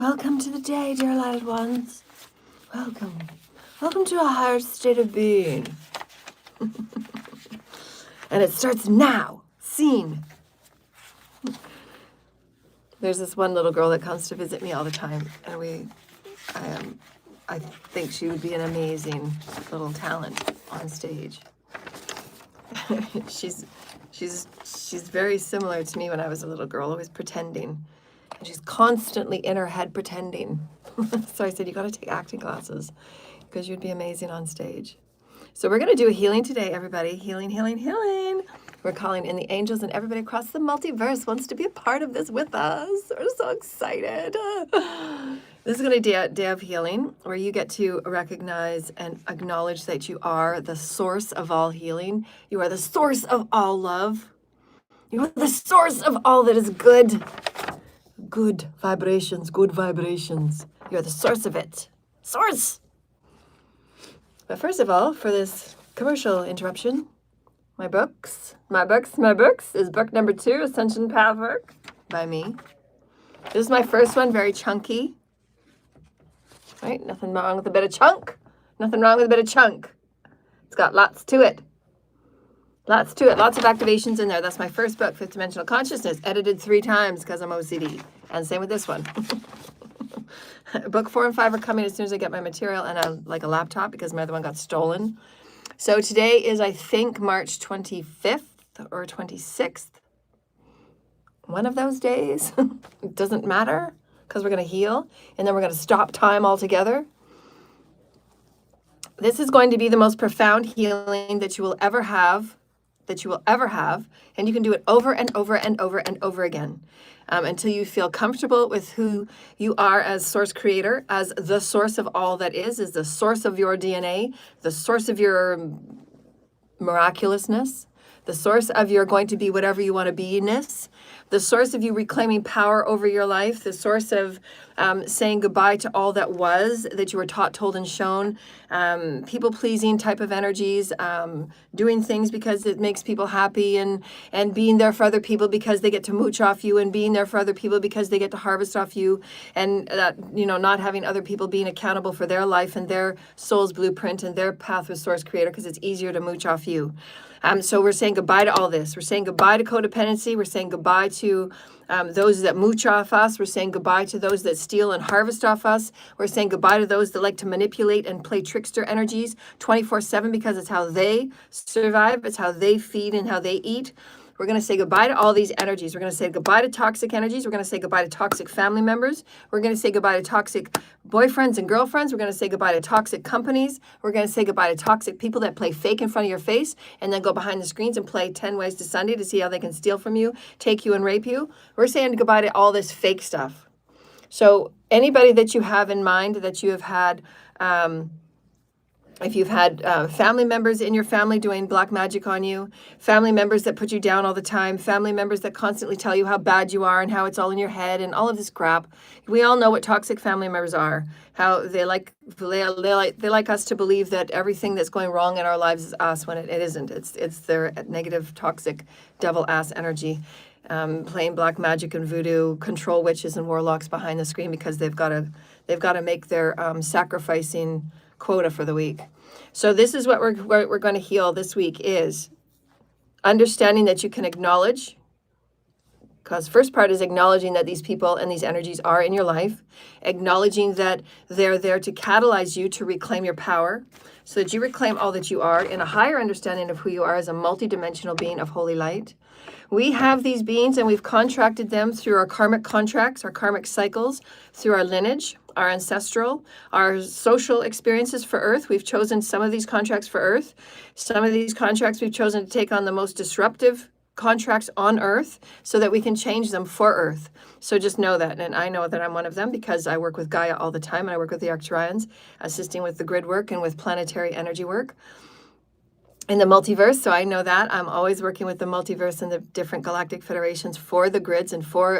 Welcome to the day, dear lighted ones. Welcome. Welcome to a higher state of being. And it starts now. Scene. There's this one little girl that comes to visit me all the time, and I think she would be an amazing little talent on stage. she's very similar to me when I was a little girl, always pretending. And she's constantly in her head pretending. So I said, you got to take acting classes because you'd be amazing on stage. So we're going to do a healing today, everybody. Healing, healing, healing. We're calling in the angels, and everybody across the multiverse wants to be a part of this with us. We're so excited. This is going to be a day of healing where you get to recognize and acknowledge that you are the source of all healing. You are the source of all love. You are the source of all that is good. Good vibrations, good vibrations. You're the source of it. Source! But first of all, for this commercial interruption, my books is book number 2, Ascension Pathwork by me. This is my first one, very chunky. Right? Nothing wrong with a bit of chunk. Nothing wrong with a bit of chunk. It's got lots to it. Lots to it. Lots of activations in there. That's my first book, Fifth Dimensional Consciousness, edited 3 times because I'm OCD. And same with this one. Book 4 and 5 are coming as soon as I get my material and a laptop because my other one got stolen. So today is, I think, March 25th or 26th. One of those days. It doesn't matter because we're going to heal. And then we're going to stop time altogether. This is going to be the most profound healing that you will ever have. And you can do it over and over and over and over again until you feel comfortable with who you are as source creator, as the source of all that is the source of your DNA, the source of your miraculousness, the source of your going to be whatever you want to be-ness, the source of you reclaiming power over your life, the source of saying goodbye to all that was, that you were taught, told, and shown, people-pleasing type of energies, doing things because it makes people happy, and being there for other people because they get to mooch off you, and being there for other people because they get to harvest off you, and not having other people being accountable for their life and their soul's blueprint and their path with source creator because it's easier to mooch off you. So we're saying goodbye to all this. We're saying goodbye to codependency. We're saying goodbye to those that mooch off us. We're saying goodbye to those that steal and harvest off us. We're saying goodbye to those that like to manipulate and play trickster energies 24/7 because it's how they survive. It's how they feed and how they eat. We're going to say goodbye to all these energies. We're going to say goodbye to toxic energies. We're going to say goodbye to toxic family members. We're going to say goodbye to toxic boyfriends and girlfriends. We're going to say goodbye to toxic companies. We're going to say goodbye to toxic people that play fake in front of your face and then go behind the screens and play 10 Ways to Sunday to see how they can steal from you, take you, and rape you. We're saying goodbye to all this fake stuff. So anybody that you have in mind that you have had, if you've had family members in your family doing black magic on you, family members that put you down all the time, family members that constantly tell you how bad you are and how it's all in your head and all of this crap. We all know what toxic family members are, how they like us to believe that everything that's going wrong in our lives is us when it isn't. It's their negative, toxic, devil-ass energy. Playing black magic and voodoo, control witches and warlocks behind the screen because they've got to make their sacrificing quota for the week. So this is what we're going to heal this week is understanding that you can acknowledge, because first part is acknowledging that these people and these energies are in your life, acknowledging that they're there to catalyze you to reclaim your power so that you reclaim all that you are in a higher understanding of who you are as a multidimensional being of holy light. We have these beings and we've contracted them through our karmic contracts, our karmic cycles, through our lineage, our ancestral, our social experiences for Earth. We've chosen some of these contracts for Earth. Some of these contracts we've chosen to take on the most disruptive contracts on Earth so that we can change them for Earth. So just know that. And I know that I'm one of them because I work with Gaia all the time and I work with the Arcturians, assisting with the grid work and with planetary energy work in the multiverse. So I know that I'm always working with the multiverse and the different galactic federations for the grids and for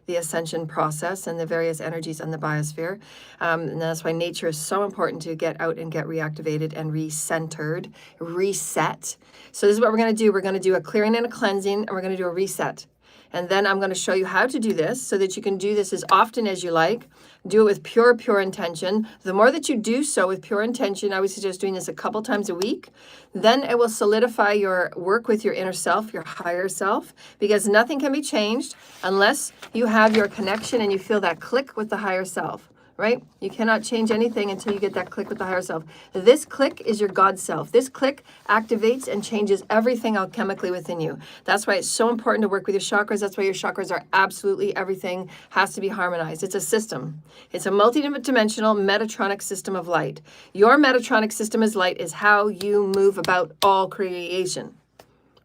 the ascension process and the various energies on the biosphere. And that's why nature is so important to get out and get reactivated and recentered, reset. So this is what we're going to do. We're going to do a clearing and a cleansing, and we're going to do a reset. And then I'm going to show you how to do this so that you can do this as often as you like. Do it with pure intention. The more that you do so with pure intention, I would suggest doing this a couple times a week, then it will solidify your work with your inner self, your higher self, because nothing can be changed unless you have your connection and you feel that click with the higher self. Right? You cannot change anything until you get that click with the higher self. This click is your God self. This click activates and changes everything alchemically within you. That's why it's so important to work with your chakras. That's why your chakras are absolutely everything has to be harmonized. It's a system. It's a multi-dimensional Metatronic system of light. Your Metatronic system as light is how you move about all creation.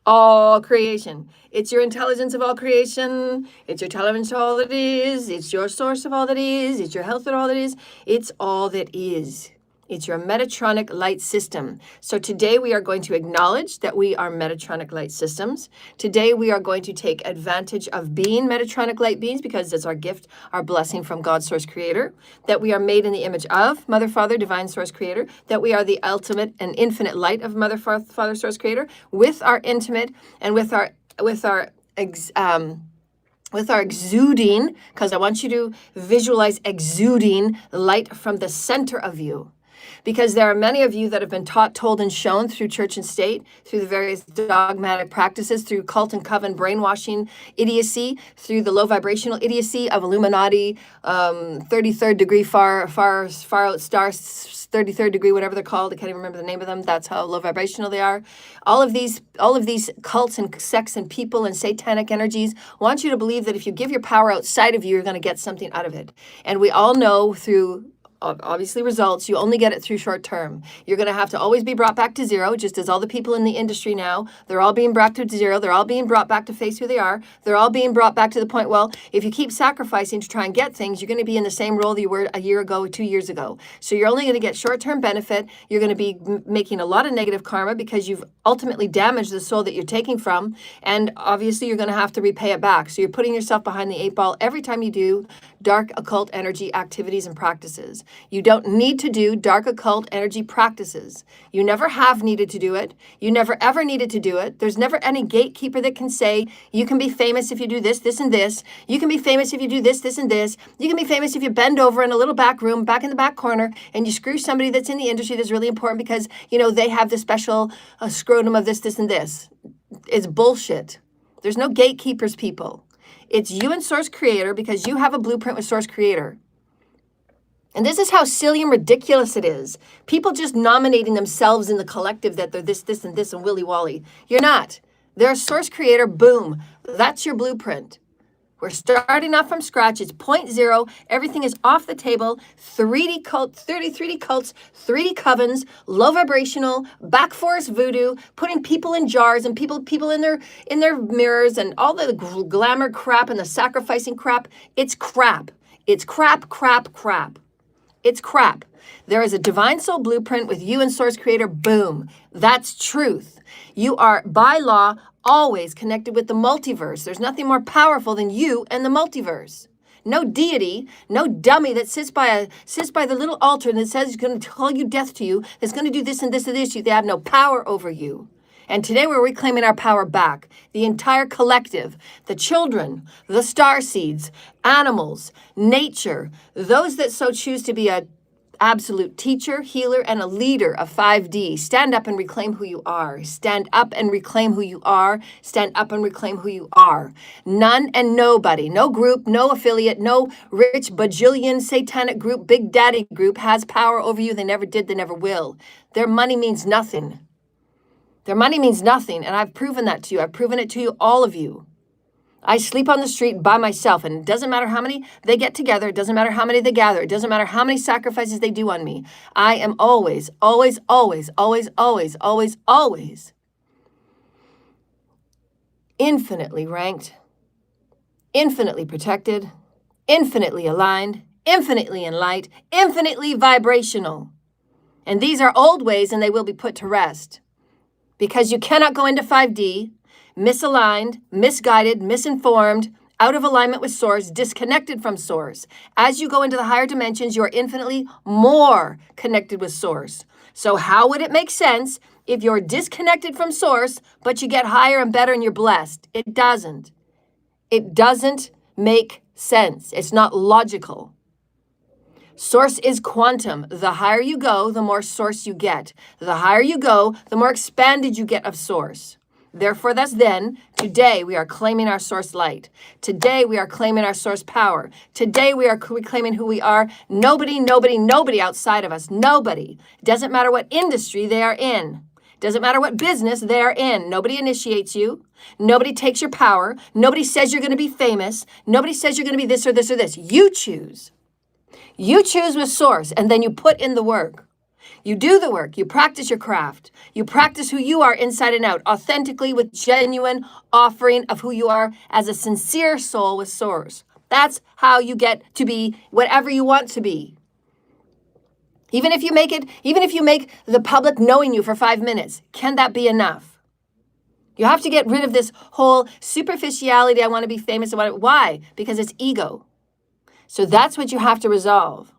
All creation. It's your intelligence of all creation. It's your intelligence of all that is. It's your source of all that is. It's your health of all that is. It's all that is. It's your Metatronic light system. So today we are going to acknowledge that we are Metatronic light systems. Today we are going to take advantage of being Metatronic light beings because it's our gift, our blessing from God, Source Creator, that we are made in the image of Mother, Father, Divine Source Creator, that we are the ultimate and infinite light of Mother, Father, Source Creator, with our intimate and with our exuding, because I want you to visualize exuding light from the center of you. Because there are many of you that have been taught, told, and shown through church and state, through the various dogmatic practices, through cult and coven brainwashing idiocy, through the low vibrational idiocy of Illuminati, 33rd degree far out stars, 33rd degree, whatever they're called. I can't even remember the name of them. That's how low vibrational they are. All of these cults and sects and people and satanic energies want you to believe that if you give your power outside of you, you're going to get something out of it. And we all know through obviously results, you only get it through short term. You're going to have to always be brought back to zero, just as all the people in the industry now, they're all being brought to zero. They're all being brought back to face who they are. They're all being brought back to the point, well, if you keep sacrificing to try and get things, you're going to be in the same role that you were a year ago, 2 years ago. So you're only going to get short-term benefit. You're going to be making a lot of negative karma because you've ultimately damaged the soul that you're taking from. And obviously you're going to have to repay it back. So you're putting yourself behind the 8 ball every time you do dark occult energy activities and practices. You don't need to do dark occult energy practices. You never have needed to do it. You never ever needed to do it. There's never any gatekeeper that can say, you can be famous if you do this, this, and this. You can be famous if you do this, this, and this. You can be famous if you bend over in a little back room, back in the back corner, and you screw somebody that's in the industry that's really important because, you know, they have the special scrotum of this, this, and this. It's bullshit. There's no gatekeepers, people. It's you and Source Creator because you have a blueprint with Source Creator. And this is how silly and ridiculous it is. People just nominating themselves in the collective that they're this, this, and this, and willy-wally. You're not. They're a Source Creator, boom. That's your blueprint. We're starting off from scratch. It's 0.0. Everything is off the table. 3D cults, 3D cults, 3D covens, low vibrational, back force voodoo, putting people in jars and people in their mirrors and all the glamour crap and the sacrificing crap. It's crap. It's crap, crap, crap. It's crap. There is a divine soul blueprint with you and Source Creator. Boom. That's truth. You are, by law, always connected with the multiverse. There's nothing more powerful than you and the multiverse. No deity, no dummy that sits by the little altar that says he's going to call you death to you, that's going to do this and this and this. They have no power over you. And today we're reclaiming our power back. The entire collective, the children, the star seeds, animals, nature, those that so choose to be a absolute teacher, healer, and a leader of 5D. Stand up and reclaim who you are. Stand up and reclaim who you are. Stand up and reclaim who you are. None and nobody, no group, no affiliate, no rich bajillion satanic group, big daddy group has power over you. They never did, they never will. Their money means nothing. Their money means nothing, and I've proven that to you. I've proven it to you, all of you. I sleep on the street by myself, and it doesn't matter how many they get together. It doesn't matter how many they gather. It doesn't matter how many sacrifices they do on me. I am always, always, always, always, always, always, always infinitely ranked, infinitely protected, infinitely aligned, infinitely in light, infinitely vibrational. And these are old ways, and they will be put to rest. Because you cannot go into 5D misaligned, misguided, misinformed, out of alignment with Source, disconnected from Source. As you go into the higher dimensions, you are infinitely more connected with Source. So how would it make sense if you're disconnected from Source, but you get higher and better and you're blessed? It doesn't. It doesn't make sense. It's not logical. Source is quantum. The higher you go, the more source you get. The higher you go, the more expanded you get of source. Therefore, that's then. Today, we are claiming our source light. Today, we are claiming our source power. Today, we are claiming who we are. Nobody outside of us. Nobody. Doesn't matter what industry they are in. Doesn't matter what business they are in. Nobody initiates you. Nobody takes your power. Nobody says you're going to be famous. Nobody says you're going to be this or this or this. You choose. You choose with source, and then you put in the work. You do the work. You practice your craft. You practice who you are inside and out, authentically with genuine offering of who you are as a sincere soul with source. That's how you get to be whatever you want to be. Even if you make the public knowing you for 5 minutes, can that be enough? You have to get rid of this whole superficiality. I want to be famous. Why? Because it's ego. So that's what you have to resolve.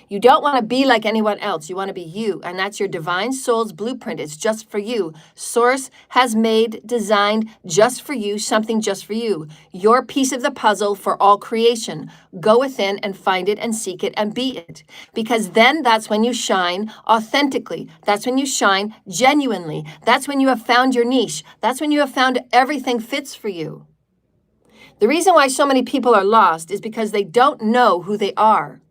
You don't want to be like anyone else. You want to be you. And that's your divine soul's blueprint. It's just for you. Source has designed just for you, something just for you. Your piece of the puzzle for all creation. Go within and find it and seek it and be it. Because then that's when you shine authentically. That's when you shine genuinely. That's when you have found your niche. That's when you have found everything fits for you. The reason why so many people are lost is because they don't know who they are.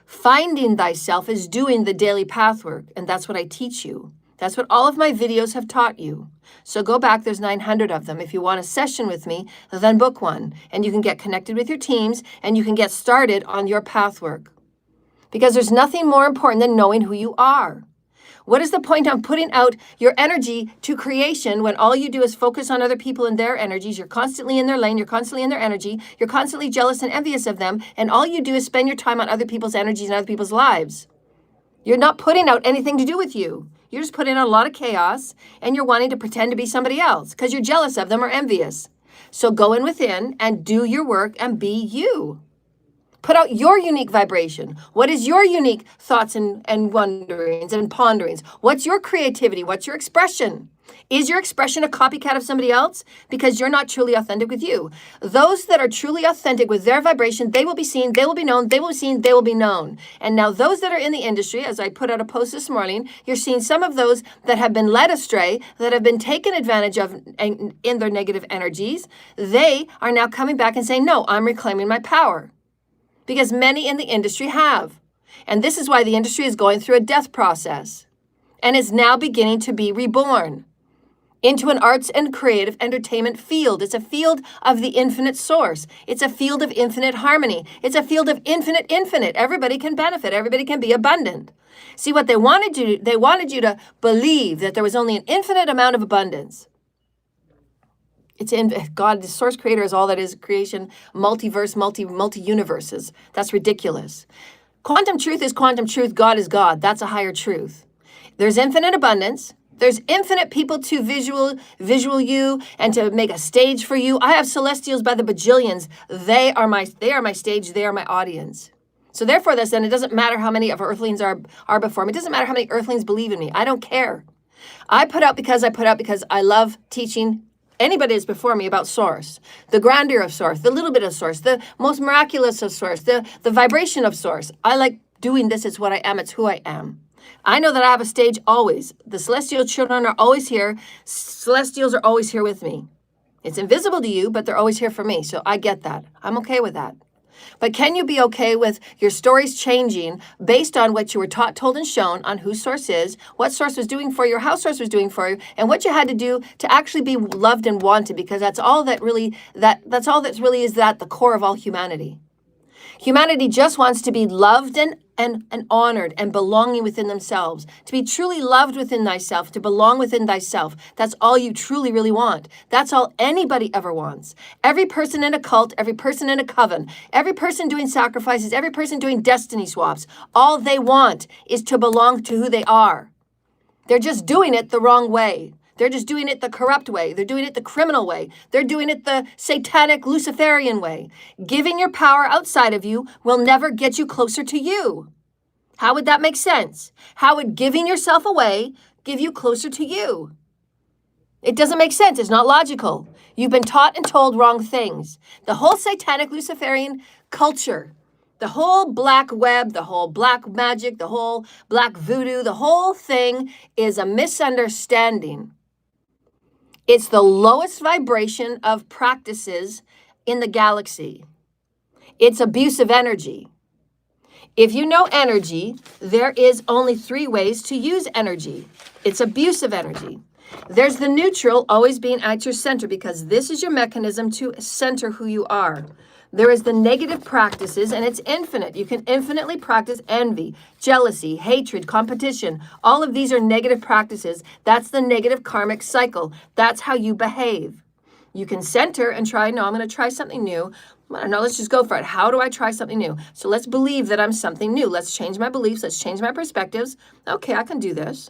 Finding thyself is doing the daily pathwork, and that's what I teach you. That's what all of my videos have taught you. So go back, there's 900 of them. If you want a session with me, then book one, and you can get connected with your teams, and you can get started on your pathwork. Because there's nothing more important than knowing who you are. What is the point of putting out your energy to creation when all you do is focus on other people and their energies? You're constantly in their lane. You're constantly in their energy. You're constantly jealous and envious of them. And all you do is spend your time on other people's energies and other people's lives. You're not putting out anything to do with you. You're just putting out a lot of chaos, and you're wanting to pretend to be somebody else because you're jealous of them or envious. So go in within and do your work and be you. Put out your unique vibration. What is your unique thoughts and wonderings and ponderings? What's your creativity? What's your expression? Is your expression a copycat of somebody else? Because you're not truly authentic with you. Those that are truly authentic with their vibration, they will be seen, they will be known, they will be seen, they will be known. And now those that are in the industry, as I put out a post this morning, you're seeing some of those that have been led astray, that have been taken advantage of in their negative energies. They are now coming back and saying, no, I'm reclaiming my power. Because many in the industry have. And this is why the industry is going through a death process and is now beginning to be reborn into an arts and creative entertainment field. It's a field of the infinite source. It's a field of infinite harmony. It's a field of infinite. Everybody can benefit. Everybody can be abundant. See, what they wanted you to believe that there was only an infinite amount of abundance. It's in God, the source creator is all that is creation, multiverse, multi-universes. That's ridiculous. Quantum truth is quantum truth. God is God. That's a higher truth. There's infinite abundance. There's infinite people to visual you and to make a stage for you. I have celestials by the bajillions. They are my stage. They are my audience. So therefore, it doesn't matter how many of earthlings are before me. It doesn't matter how many earthlings believe in me. I don't care. I put out because I love teaching anybody is before me about source, the grandeur of source, the little bit of source, the most miraculous of source, the vibration of source. I like doing this. It's what I am. It's who I am. I know that I have a stage always. The celestial children are always here. Celestials are always here with me. It's invisible to you, but they're always here for me. So I get that. I'm okay with that. But can you be okay with your stories changing based on what you were taught, told, and shown on who source is, what source was doing for you, or how source was doing for you, and what you had to do to actually be loved and wanted? Because that's all that really is at the core of all humanity. Humanity just wants to be loved and honored and belonging within themselves. To be truly loved within thyself, to belong within thyself. That's all you truly, really want. That's all anybody ever wants. Every person in a cult, every person in a coven, every person doing sacrifices, every person doing destiny swaps, all they want is to belong to who they are. They're just doing it the wrong way. They're just doing it the corrupt way. They're doing it the criminal way. They're doing it the satanic Luciferian way. Giving your power outside of you will never get you closer to you. How would that make sense? How would giving yourself away give you closer to you? It doesn't make sense. It's not logical. You've been taught and told wrong things. The whole satanic Luciferian culture, the whole black web, the whole black magic, the whole black voodoo, the whole thing is a misunderstanding. It's the lowest vibration of practices in the galaxy. It's abusive energy. If you know energy, there is only 3 ways to use energy. It's abusive energy. There's the neutral, always being at your center, because this is your mechanism to center who you are. There is the negative practices, and it's infinite. You can infinitely practice envy, jealousy, hatred, competition. All of these are negative practices. That's the negative karmic cycle. That's how you behave. You can center and try, no, I'm going to try something new. I don't know, let's just go for it. How do I try something new? So let's believe that I'm something new. Let's change my beliefs. Let's change my perspectives. Okay, I can do this.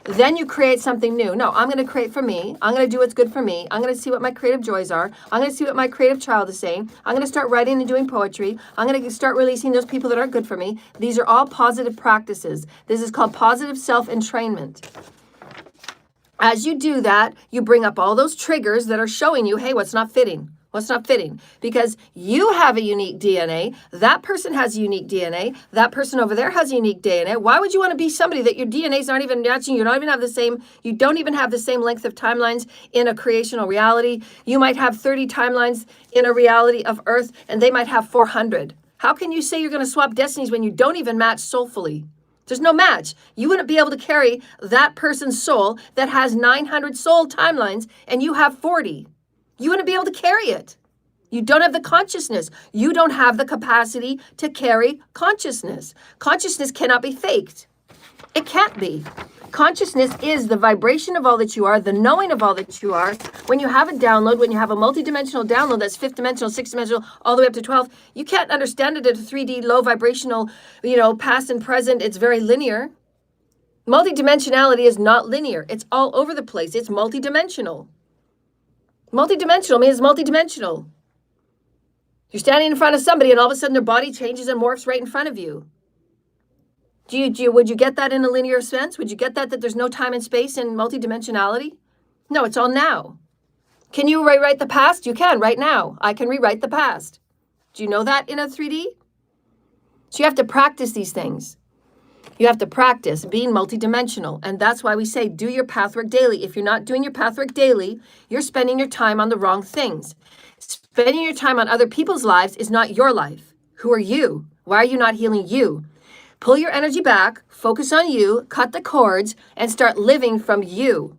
Then you create something new. No, I'm going to create for me. I'm going to do what's good for me. I'm going to see what my creative joys are. I'm going to see what my creative child is saying. I'm going to start writing and doing poetry. I'm going to start releasing those people that aren't good for me. These are all positive practices. This is called positive self-entrainment. As you do that, you bring up all those triggers that are showing you, hey, what's not fitting? What's not fitting? Because you have a unique DNA. That person has a unique DNA. That person over there has a unique DNA. Why would you want to be somebody that your DNA's not even matching? You don't even have the same, you don't even have the same length of timelines in a creational reality. You might have 30 timelines in a reality of Earth, and they might have 400. How can you say you're going to swap destinies when you don't even match soulfully? There's no match. You wouldn't be able to carry that person's soul that has 900 soul timelines, and you have 40. You wouldn't be able to carry it. You don't have the consciousness. You don't have the capacity to carry consciousness. Consciousness cannot be faked. It can't be. Consciousness is the vibration of all that you are, the knowing of all that you are. When you have a download, when you have a multidimensional download that's 5th dimensional, 6th dimensional, all the way up to 12, you can't understand it at a 3D low vibrational, past and present. It's very linear. Multidimensionality is not linear. It's all over the place. It's multidimensional. Multidimensional means multidimensional. You're standing in front of somebody and all of a sudden their body changes and morphs right in front of you. Would you get that in a linear sense? Would you get that there's no time and space in multidimensionality? No, it's all now. Can you rewrite the past? You can right now. I can rewrite the past. Do you know that in a 3D? So you have to practice these things. You have to practice being multidimensional. And that's why we say do your pathwork daily. If you're not doing your pathwork daily, you're spending your time on the wrong things. Spending your time on other people's lives is not your life. Who are you? Why are you not healing you? Pull your energy back, focus on you, cut the cords, and start living from you.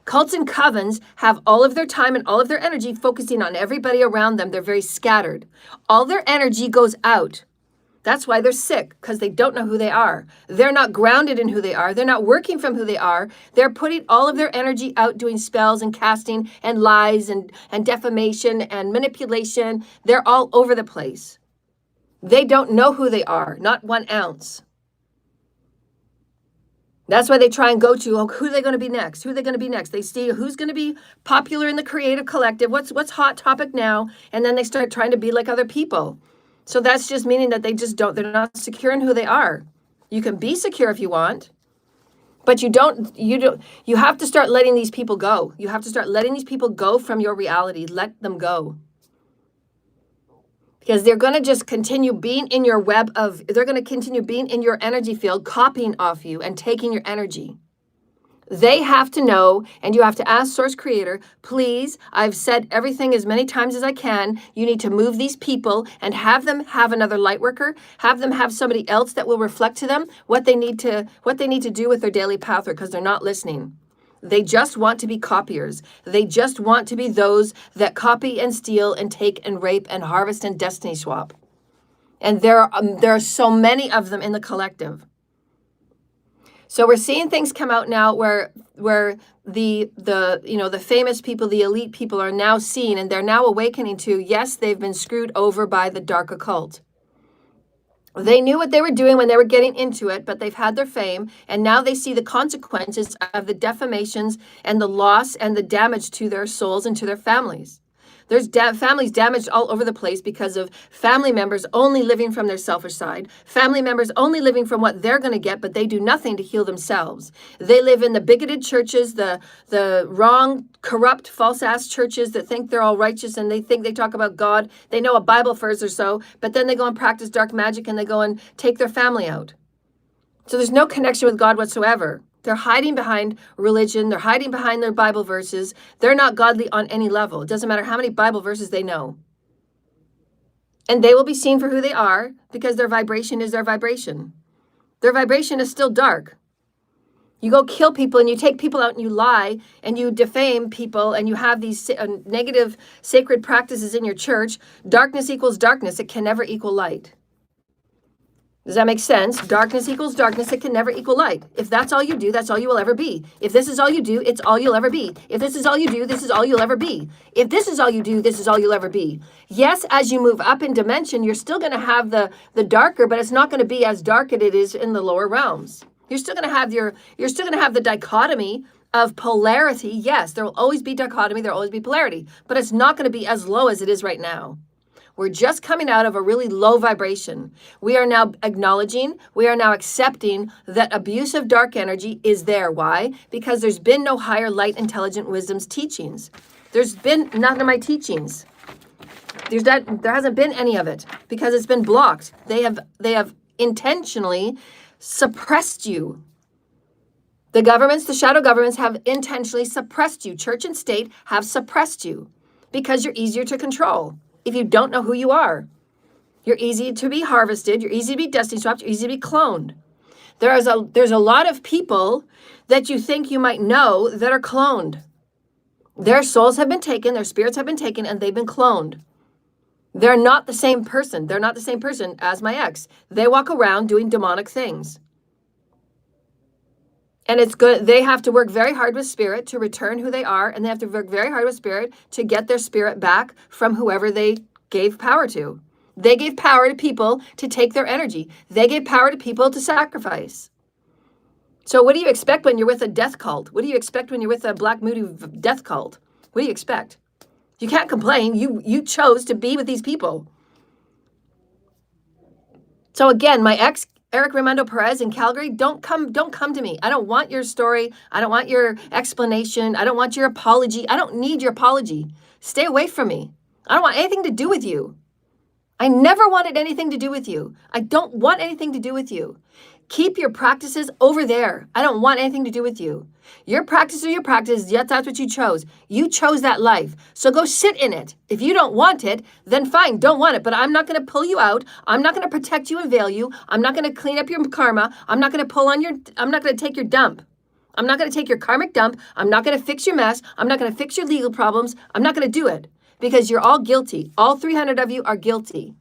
Cults and covens have all of their time and all of their energy focusing on everybody around them. They're very scattered. All their energy goes out. That's why they're sick, because they don't know who they are. They're not grounded in who they are. They're not working from who they are. They're putting all of their energy out doing spells and casting and lies and defamation and manipulation. They're all over the place. They don't know who they are, not 1 ounce. That's why they try and go to, who are they going to be next? Who are they going to be next? They see who's going to be popular in the creative collective. What's hot topic now? And then they start trying to be like other people. So that's just meaning that they're not secure in who they are. You can be secure if you want, but you have to start letting these people go. You have to start letting these people go from your reality. Let them go. Because they're going to just continue being in your they're going to continue being in your energy field, copying off you and taking your energy. They have to know, and you have to ask Source Creator, please, I've said everything as many times as I can. You need to move these people and have them have another light worker, have them have somebody else that will reflect to them what they need to do with their daily path, because they're not listening. They just want to be copiers. They just want to be those that copy and steal and take and rape and harvest and destiny swap. And there are so many of them in the collective. So we're seeing things come out now where the famous people, the elite people are now seen, and they're now awakening to, yes, they've been screwed over by the dark occult. They knew what they were doing when they were getting into it, but they've had their fame, and now they see the consequences of the defamations and the loss and the damage to their souls and to their families. There's families damaged all over the place because of family members only living from their selfish side, family members only living from what they're going to get, but they do nothing to heal themselves. They live in the bigoted churches, the wrong, corrupt, false-ass churches that think they're all righteous and they think they talk about God. They know a Bible verse or so, but then they go and practice dark magic and they go and take their family out. So there's no connection with God whatsoever. They're hiding behind religion. They're hiding behind their Bible verses. They're not godly on any level. It doesn't matter how many Bible verses they know. And they will be seen for who they are because their vibration is their vibration. Their vibration is still dark. You go kill people and you take people out and you lie and you defame people and you have these negative sacred practices in your church. Darkness equals darkness. It can never equal light. Does that make sense? Darkness equals darkness. It can never equal light. If that's all you do, that's all you will ever be. If this is all you do, it's all you'll ever be. If this is all you do, this is all you'll ever be. If this is all you do, this is all you'll ever be. Yes, as you move up in dimension, you're still going to have the darker, but it's not going to be as dark as it is in the lower realms. You're still going to have the dichotomy of polarity. Yes, there will always be dichotomy. There will always be polarity, but it's not going to be as low as it is right now. We're just coming out of a really low vibration. We are now acknowledging, we are now accepting that abusive dark energy is there. Why? Because there's been no higher light, intelligent wisdom's teachings. There's been none of my teachings. There hasn't been any of it because it's been blocked. They have intentionally suppressed you. The governments, the shadow governments have intentionally suppressed you. Church and state have suppressed you because you're easier to control. If you don't know who you are, you're easy to be harvested. You're easy to be destiny swapped. You're easy to be cloned. There's a lot of people that you think you might know that are cloned. Their souls have been taken, their spirits have been taken, and they've been cloned. They're not the same person. They're not the same person as my ex. They walk around doing demonic things. And it's good. They have to work very hard with spirit to return who they are. And they have to work very hard with spirit to get their spirit back from whoever they gave power to. They gave power to people to take their energy. They gave power to people to sacrifice. So what do you expect when you're with a death cult? What do you expect when you're with a black moody death cult? What do you expect? You can't complain. You chose to be with these people. So again, my ex, Eric Raimondo Perez in Calgary, don't come to me. I don't want your story. I don't want your explanation. I don't want your apology. I don't need your apology. Stay away from me. I don't want anything to do with you. I never wanted anything to do with you. I don't want anything to do with you. Keep your practices over there. I don't want anything to do with you. Your practice are your practice. Yet that's what you chose. You chose that life. So go sit in it. If you don't want it, then fine, don't want it. But I'm not going to pull you out. I'm not going to protect you and veil you. I'm not going to clean up your karma. I'm not going to I'm not going to take your dump. I'm not going to take your karmic dump. I'm not going to fix your mess. I'm not going to fix your legal problems. I'm not going to do it because you're all guilty. All 300 of you are guilty.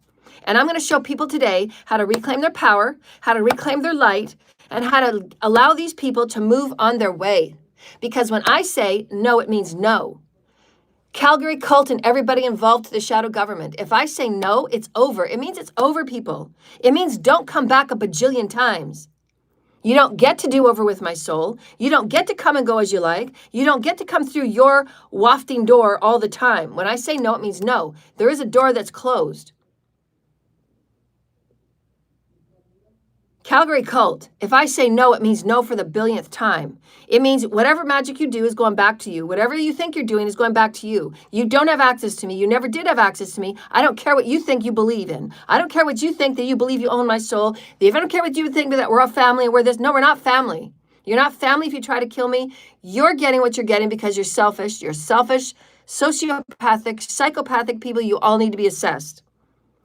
And I'm going to show people today how to reclaim their power, how to reclaim their light, and how to allow these people to move on their way. Because when I say no, it means no. Calgary cult and everybody involved to the shadow government. If I say no, it's over. It means it's over, people. It means don't come back a bajillion times. You don't get to do over with my soul. You don't get to come and go as you like. You don't get to come through your wafting door all the time. When I say no, it means no. There is a door that's closed. Calgary cult, if I say no, it means no for the billionth time. It means whatever magic you do is going back to you. Whatever you think you're doing is going back to you. You don't have access to me. You never did have access to me. I don't care what you think you believe in. I don't care what you think that you believe you own my soul. If I don't care what you think that we're a family and we're this. No, we're not family. You're not family if you try to kill me. You're getting what you're getting because you're selfish. You're selfish, sociopathic, psychopathic people. You all need to be assessed.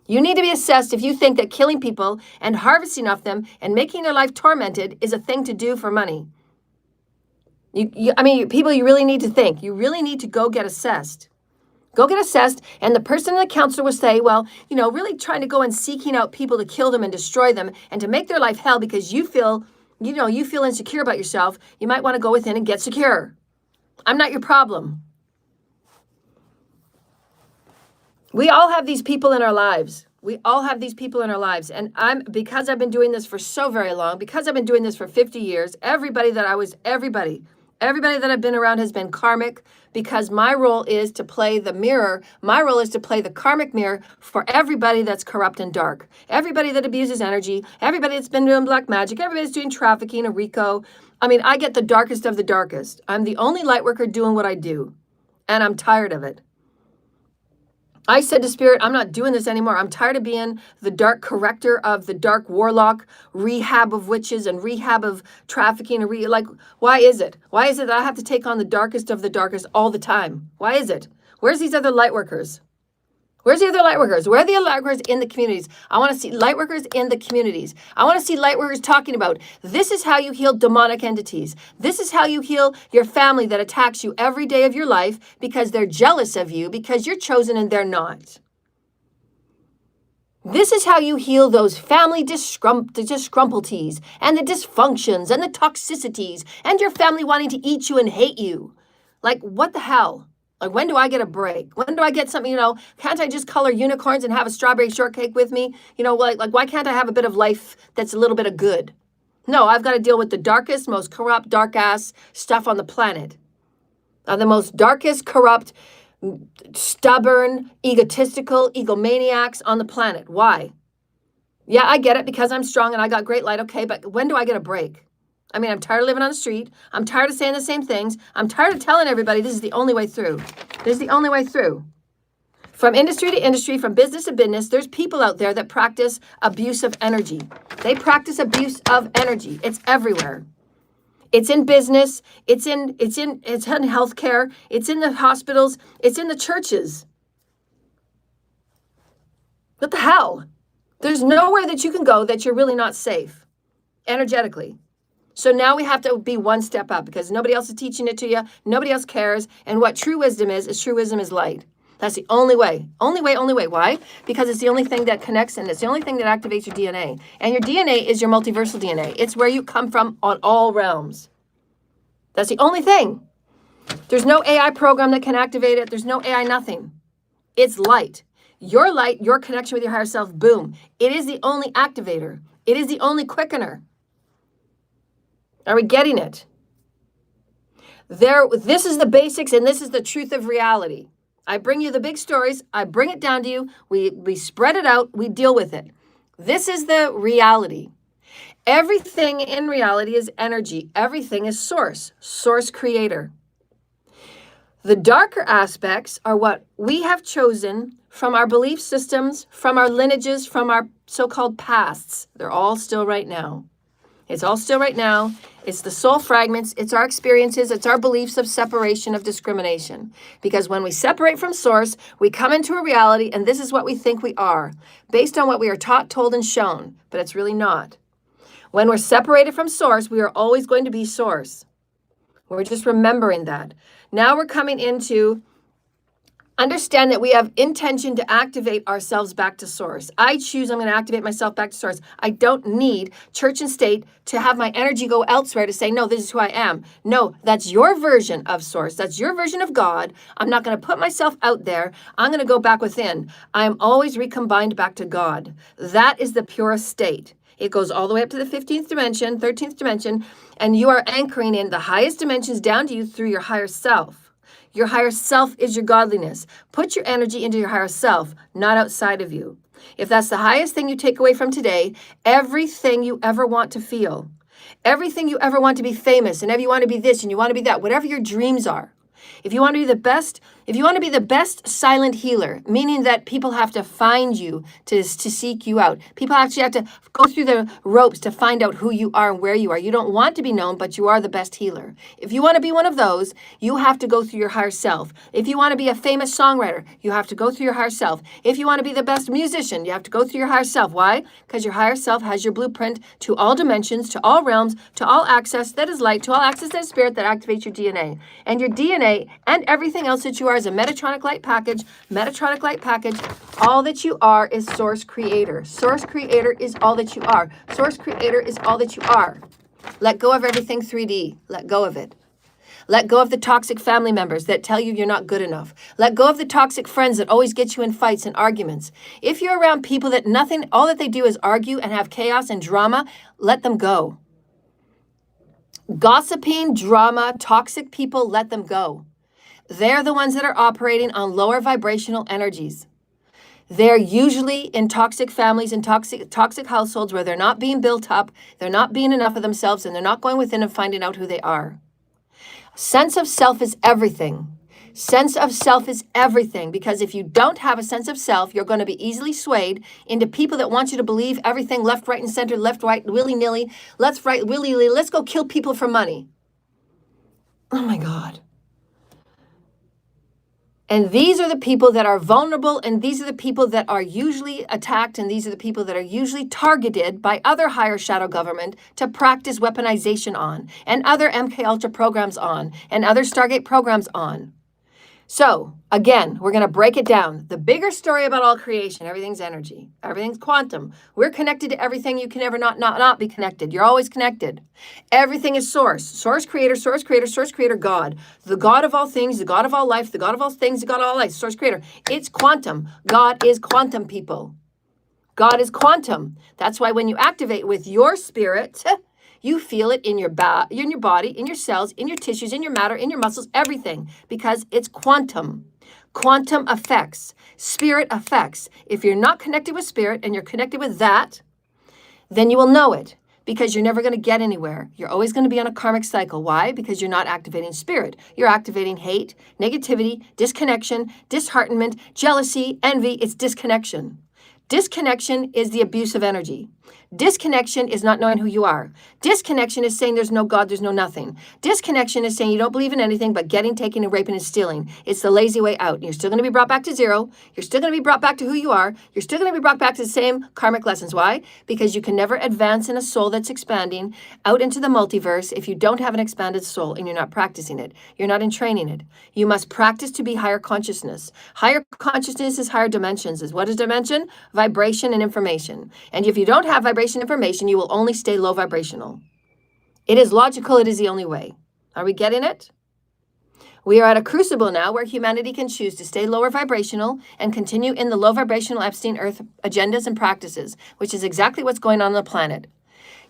You need to be assessed if you think that killing people and harvesting off them and making their life tormented is a thing to do for money. People, you really need to think. You really need to go get assessed. Go get assessed, and the person in the counselor will say, well, really trying to go and seeking out people to kill them and destroy them and to make their life hell because you feel insecure about yourself. You might want to go within and get secure. I'm not your problem. We all have these people in our lives. We all have these people in our lives. And because I've been doing this for so very long, because I've been doing this for 50 years, everybody, Everybody that I've been around has been karmic, because my role is to play the mirror. My role is to play the karmic mirror for everybody that's corrupt and dark. Everybody that abuses energy, everybody that's been doing black magic, everybody that's doing trafficking, a RICO. I mean, I get the darkest of the darkest. I'm the only light worker doing what I do, and I'm tired of it. I said to Spirit, I'm not doing this anymore. I'm tired of being the dark corrector of the dark warlock, rehab of witches and rehab of trafficking. Why is it? Why is it that I have to take on the darkest of the darkest all the time? Why is it? Where's these other light workers? Where's the other light workers? Where are the light workers in the communities? I want to see light workers in the communities. I want to see light workers talking about, this is how you heal demonic entities. This is how you heal your family that attacks you every day of your life because they're jealous of you, because you're chosen and they're not. This is how you heal those family discrumpleties and the dysfunctions and the toxicities and your family wanting to eat you and hate you. Like, what the hell? Like, when do I get a break? When do I get something, can't I just color unicorns and have a strawberry shortcake with me? Like why can't I have a bit of life that's a little bit of good? No, I've got to deal with the darkest, most corrupt, dark-ass stuff on the planet. The most darkest, corrupt, stubborn, egotistical, egomaniacs on the planet. Why? Yeah, I get it, because I'm strong and I got great light. Okay, but when do I get a break? I mean, I'm tired of living on the street. I'm tired of saying the same things. I'm tired of telling everybody this is the only way through. This is the only way through. From industry to industry, from business to business, there's people out there that practice abuse of energy. They practice abuse of energy. It's everywhere. It's in business. It's in healthcare. It's in the hospitals. It's in the churches. What the hell? There's nowhere that you can go that you're really not safe energetically. So now we have to be one step up, because nobody else is teaching it to you. Nobody else cares. And what true wisdom is true wisdom is light. That's the only way. Only way, only way. Why? Because it's the only thing that connects, and it's the only thing that activates your DNA. And your DNA is your multiversal DNA. It's where you come from on all realms. That's the only thing. There's no AI program that can activate it. There's no AI nothing. It's light. Your light, your connection with your higher self, boom. It is the only activator. It is the only quickener. Are we getting it? This is the basics, and this is the truth of reality. I bring you the big stories. I bring it down to you. We spread it out. We deal with it. This is the reality. Everything in reality is energy. Everything is source creator. The darker aspects are what we have chosen from our belief systems, from our lineages, from our so-called pasts. They're all still right now. It's all still right now. It's the soul fragments. It's our experiences. It's our beliefs of separation, of discrimination. Because when we separate from source, we come into a reality, and this is what we think we are, based on what we are taught, told, and shown. But it's really not. When we're separated from source, we are always going to be source. We're just remembering that. Now we're coming into understand that we have intention to activate ourselves back to source. I choose I'm going to activate myself back to source. I don't need church and state to have my energy go elsewhere to say, no, this is who I am. No, that's your version of source. That's your version of God. I'm not going to put myself out there. I'm going to go back within. I am always recombined back to God. That is the purest state. It goes all the way up to the 15th dimension, 13th dimension, and you are anchoring in the highest dimensions down to you through your higher self. Your higher self is your godliness. Put your energy into your higher self, not outside of you. If that's the highest thing you take away from today, everything you ever want to feel, everything you ever want to be famous, and if you want to be this and you want to be that, whatever your dreams are, if you want to be the best silent healer, meaning that people have to find you to seek you out. People actually have to go through the ropes to find out who you are and where you are. You don't want to be known, but you are the best healer. If you want to be one of those, you have to go through your higher self. If you want to be a famous songwriter, you have to go through your higher self. If you want to be the best musician, you have to go through your higher self. Why? Because your higher self has your blueprint to all dimensions, to all realms, to all access that is light, to all access that is spirit that activates your DNA. And your DNA and everything else that you are is a Metatronic light package. Metatronic light package. All that you are is source creator. Source creator is all that you are. Source creator is all that you are. Let go of everything 3D. Let go of it. Let go of the toxic family members that tell you you're not good enough. Let go of the toxic friends that always get you in fights and arguments. If you're around people that all that they do is argue and have chaos and drama, let them go. Gossiping, drama, toxic people, let them go. They're the ones that are operating on lower vibrational energies. They're usually in toxic families and toxic households where they're not being built up, they're not being enough of themselves, and they're not going within and finding out who they are. Sense of self is everything. Sense of self is everything, because if you don't have a sense of self, you're going to be easily swayed into people that want you to believe everything left, right, and center, left, right, willy-nilly, let's go kill people for money. Oh my God. And these are the people that are vulnerable, and these are the people that are usually attacked, and these are the people that are usually targeted by other higher shadow government to practice weaponization on, and other MK Ultra programs on, and other Stargate programs on. So, again, we're going to break it down. The bigger story about all creation, everything's energy, everything's quantum. We're connected to everything. You can never not be connected. You're always connected. Everything is source. Source creator, God. The God of all things, the God of all life, the God of all things, the God of all life, source creator. It's quantum. God is quantum, people. God is quantum. That's why when you activate with your spirit, you feel it in your body, in your cells, in your tissues, in your matter, in your muscles, everything, because it's quantum. Quantum effects, spirit effects. If you're not connected with spirit and you're connected with that, then you will know it, because you're never going to get anywhere. You're always going to be on a karmic cycle. Why? Because you're not activating spirit. You're activating hate, negativity, disconnection, disheartenment, jealousy, envy. It's disconnection. Disconnection is the abuse of energy. Disconnection is not knowing who you are. Disconnection is saying there's no God, there's no nothing. Disconnection is saying you don't believe in anything but getting, taking, and raping and stealing. It's the lazy way out. You're still going to be brought back to zero. You're still going to be brought back to who you are. You're still going to be brought back to the same karmic lessons. Why? Because you can never advance in a soul that's expanding out into the multiverse if you don't have an expanded soul and you're not practicing it. You're not in training it. You must practice to be higher consciousness. Higher consciousness is higher dimensions. What is dimension? Vibration and information. And if you don't have vibration information, you will only stay low vibrational. It is logical. It is the only way. Are we getting it? We are at a crucible now where humanity can choose to stay lower vibrational and continue in the low vibrational Epstein Earth agendas and practices, which is exactly what's going on the planet.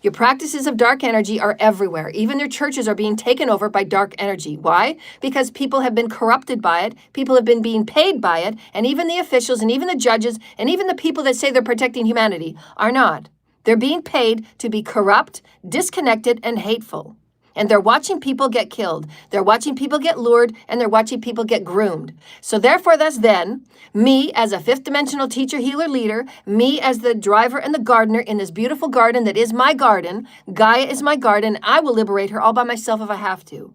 Your practices of dark energy are everywhere. Even their churches are being taken over by dark energy. Why? Because people have been corrupted by it. People have been being paid by it. And even the officials and even the judges and even the people that say they're protecting humanity are not. They're being paid to be corrupt, disconnected, and hateful. And they're watching people get killed. They're watching people get lured, and they're watching people get groomed. So therefore, thus then, me as a fifth dimensional teacher, healer, leader, me as the driver and the gardener in this beautiful garden that is my garden, Gaia is my garden, I will liberate her all by myself if I have to.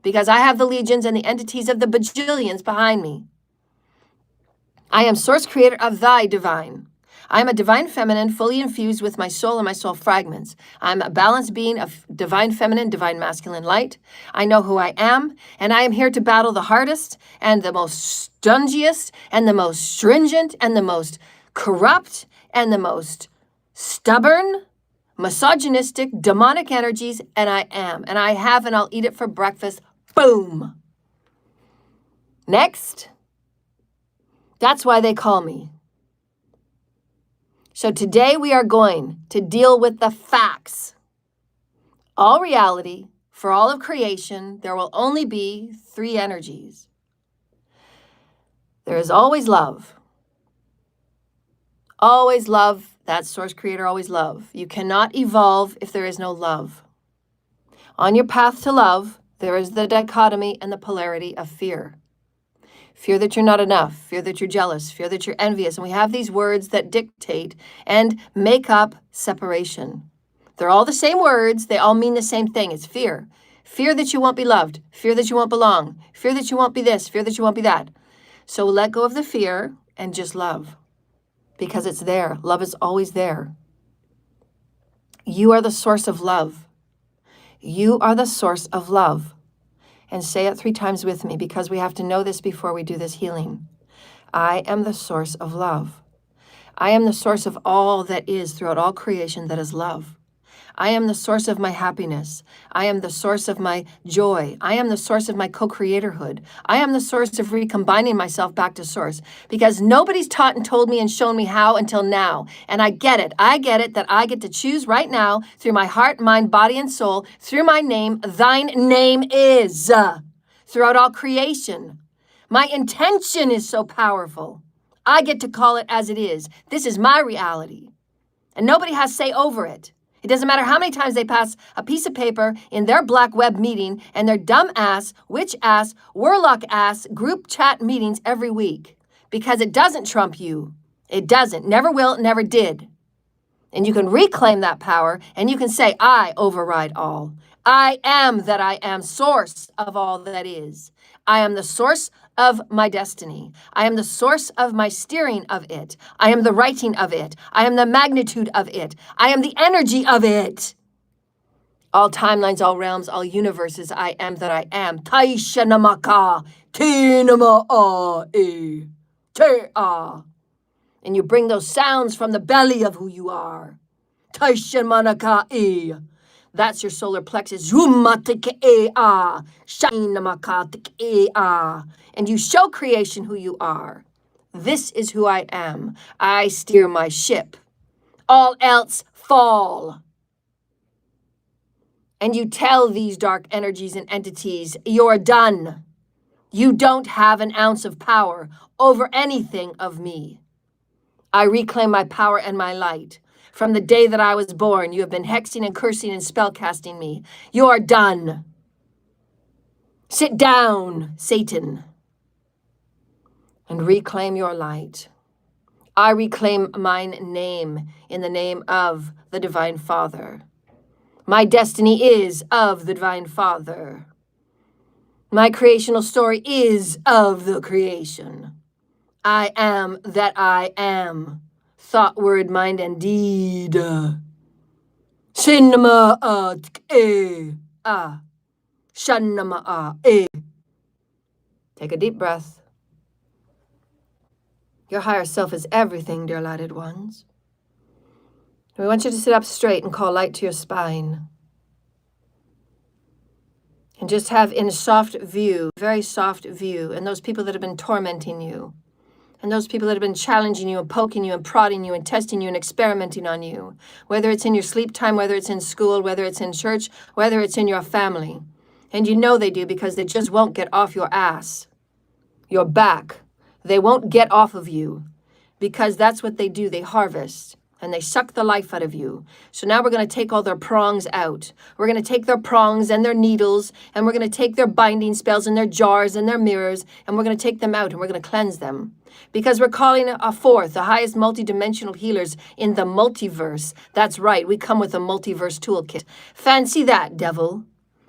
Because I have the legions and the entities of the bajillions behind me. I am source creator of thy divine. I am a divine feminine fully infused with my soul and my soul fragments. I'm a balanced being of divine feminine, divine masculine light. I know who I am, and I am here to battle the hardest and the most stungiest and the most stringent and the most corrupt and the most stubborn, misogynistic, demonic energies, and I am. And I have, and I'll eat it for breakfast. Boom. Next. That's why they call me. So today we are going to deal with the facts. All reality, for all of creation, there will only be three energies. There is always love. Always love, that's source creator, always love. You cannot evolve if there is no love. On your path to love, there is the dichotomy and the polarity of fear. Fear that you're not enough, fear that you're jealous, fear that you're envious. And we have these words that dictate and make up separation. They're all the same words. They all mean the same thing. It's fear. Fear that you won't be loved, fear that you won't belong, fear that you won't be this, fear that you won't be that. So let go of the fear and just love, because it's there. Love is always there. You are the source of love. You are the source of love. And say it 3 times with me, because we have to know this before we do this healing. I am the source of love. I am the source of all that is throughout all creation that is love. I am the source of my happiness. I am the source of my joy. I am the source of my co-creatorhood. I am the source of recombining myself back to source, because nobody's taught and told me and shown me how until now. And I get it. I get it that I get to choose right now through my heart, mind, body, and soul, through my name. Thine name is throughout all creation. My intention is so powerful. I get to call it as it is. This is my reality. And nobody has say over it. It doesn't matter how many times they pass a piece of paper in their black web meeting and their dumb ass, witch ass, warlock ass group chat meetings every week. Because it doesn't trump you. It doesn't. Never will, never did. And you can reclaim that power and you can say, I override all. I am that I am, source of all that is. I am the source of my destiny. I am the source of my steering of it. I am the writing of it. I am the magnitude of it. I am the energy of it. All timelines, all realms, all universes, I am that I am. Taisha namaka, tinama-a-e, te-a. And you bring those sounds from the belly of who you are. Taisha manaka-e. That's your solar plexus. Zumatik-e-a, shainamakatik-e-a. And you show creation who you are. This is who I am. I steer my ship. All else fall. And you tell these dark energies and entities, you're done. You don't have an ounce of power over anything of me. I reclaim my power and my light. From the day that I was born, you have been hexing and cursing and spellcasting me. You're done. Sit down, Satan, and reclaim your light. I reclaim mine name in the name of the Divine Father. My destiny is of the Divine Father. My creational story is of the creation. I am that I am. Thought, word, mind, and deed. Shinama-a-e-a. Shanama-a-e. Take a deep breath. Your higher self is everything, dear lighted ones. We want you to sit up straight and call light to your spine. And just have in soft view, very soft view, and those people that have been tormenting you, and those people that have been challenging you and poking you and prodding you and testing you and experimenting on you, whether it's in your sleep time, whether it's in school, whether it's in church, whether it's in your family. And you know they do, because they just won't get off your ass, your back. They won't get off of you, because that's what they do. They harvest and they suck the life out of you. So now we're going to take all their prongs out. We're going to take their prongs and their needles, and we're going to take their binding spells and their jars and their mirrors, and we're going to take them out and we're going to cleanse them. Because we're calling forth the highest multidimensional healers in the multiverse. That's right, we come with a multiverse toolkit. Fancy that, devil.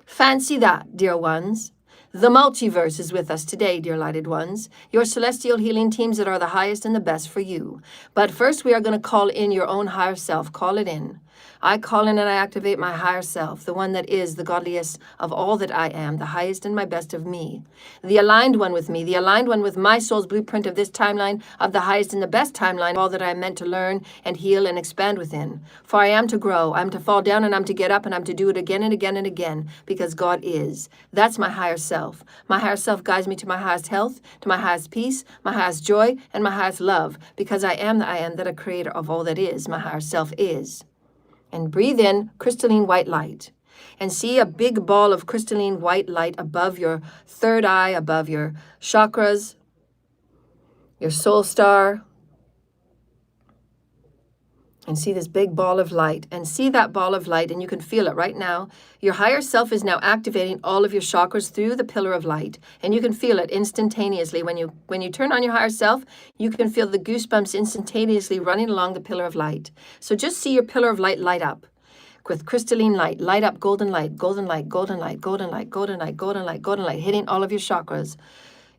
Fancy that, dear ones. The multiverse is with us today, dear lighted ones. Your celestial healing teams that are the highest and the best for you. But first, we are going to call in your own higher self. Call it in. I call in and I activate my higher self, the one that is the godliest of all that I am, the highest and my best of me. The aligned one with me, the aligned one with my soul's blueprint of this timeline, of the highest and the best timeline, all that I am meant to learn and heal and expand within. For I am to grow, I'm to fall down, and I'm to get up, and I'm to do it again and again and again, because God is. That's my higher self. My higher self guides me to my highest health, to my highest peace, my highest joy, and my highest love, because I am that a creator of all that is. My higher self is. And breathe in crystalline white light. And see a big ball of crystalline white light above your third eye, above your chakras, your soul star. And see this big ball of light. And see that ball of light, and you can feel it right now. Your higher self is now activating all of your chakras through the pillar of light. And you can feel it instantaneously. When you turn on your higher self, you can feel the goosebumps instantaneously running along the pillar of light. So just see your pillar of light light up with crystalline light. Light up, golden light, golden light, golden light, golden light, golden light, golden light, golden light, hitting all of your chakras.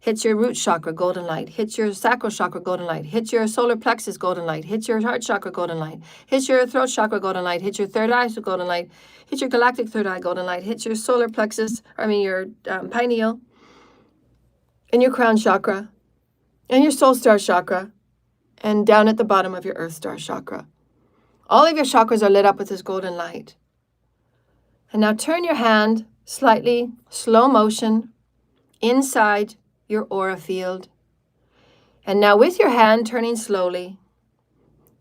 Hits your root chakra, golden light. Hits your sacral chakra, golden light. Hits your solar plexus, golden light. Hits your heart chakra, golden light. Hits your throat chakra, golden light. Hits your third eye, golden light. Hits your galactic third eye, golden light. Hits your solar plexus, your pineal. And your crown chakra. And your soul star chakra. And down at the bottom of your earth star chakra. All of your chakras are lit up with this golden light. And now turn your hand slightly, slow motion, inside your aura field. And now with your hand turning slowly,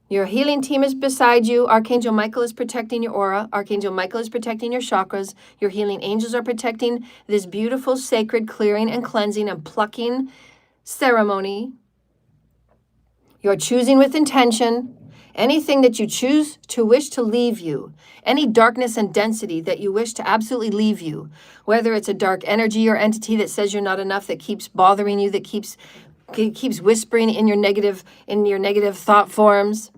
your healing team is beside you. Archangel Michael is protecting your aura. Archangel Michael is protecting your chakras. Your healing angels are protecting this beautiful, sacred clearing and cleansing and plucking ceremony. You're choosing with intention anything that you choose to wish to leave you, any darkness and density that you wish to absolutely leave you, whether it's a dark energy or entity that says you're not enough, that keeps bothering you, that keeps whispering in your negative thought forms,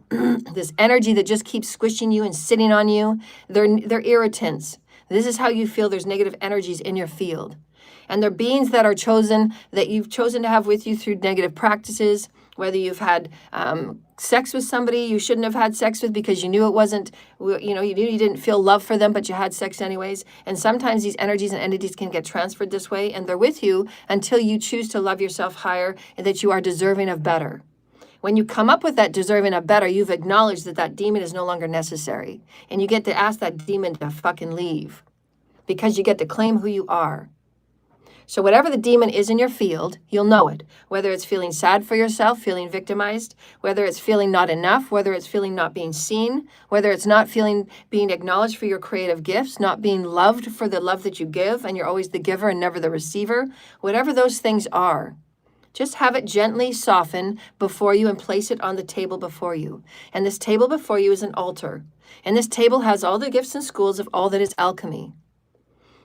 this energy that just keeps squishing you and sitting on you. They're irritants. This is how you feel. There's negative energies in your field. And they're beings that are chosen, that you've chosen to have with you through negative practices, whether you've had sex with somebody you shouldn't have had sex with because you knew it wasn't, you knew you didn't feel love for them, but you had sex anyways. And sometimes these energies and entities can get transferred this way, and they're with you until you choose to love yourself higher and that you are deserving of better. When you come up with that deserving of better, you've acknowledged that that demon is no longer necessary. And you get to ask that demon to fucking leave because you get to claim who you are. So whatever the demon is in your field, you'll know it. Whether it's feeling sad for yourself, feeling victimized, whether it's feeling not enough, whether it's feeling not being seen, whether it's not feeling being acknowledged for your creative gifts, not being loved for the love that you give, and you're always the giver and never the receiver, whatever those things are, just have it gently soften before you and place it on the table before you. And this table before you is an altar. And this table has all the gifts and schools of all that is alchemy.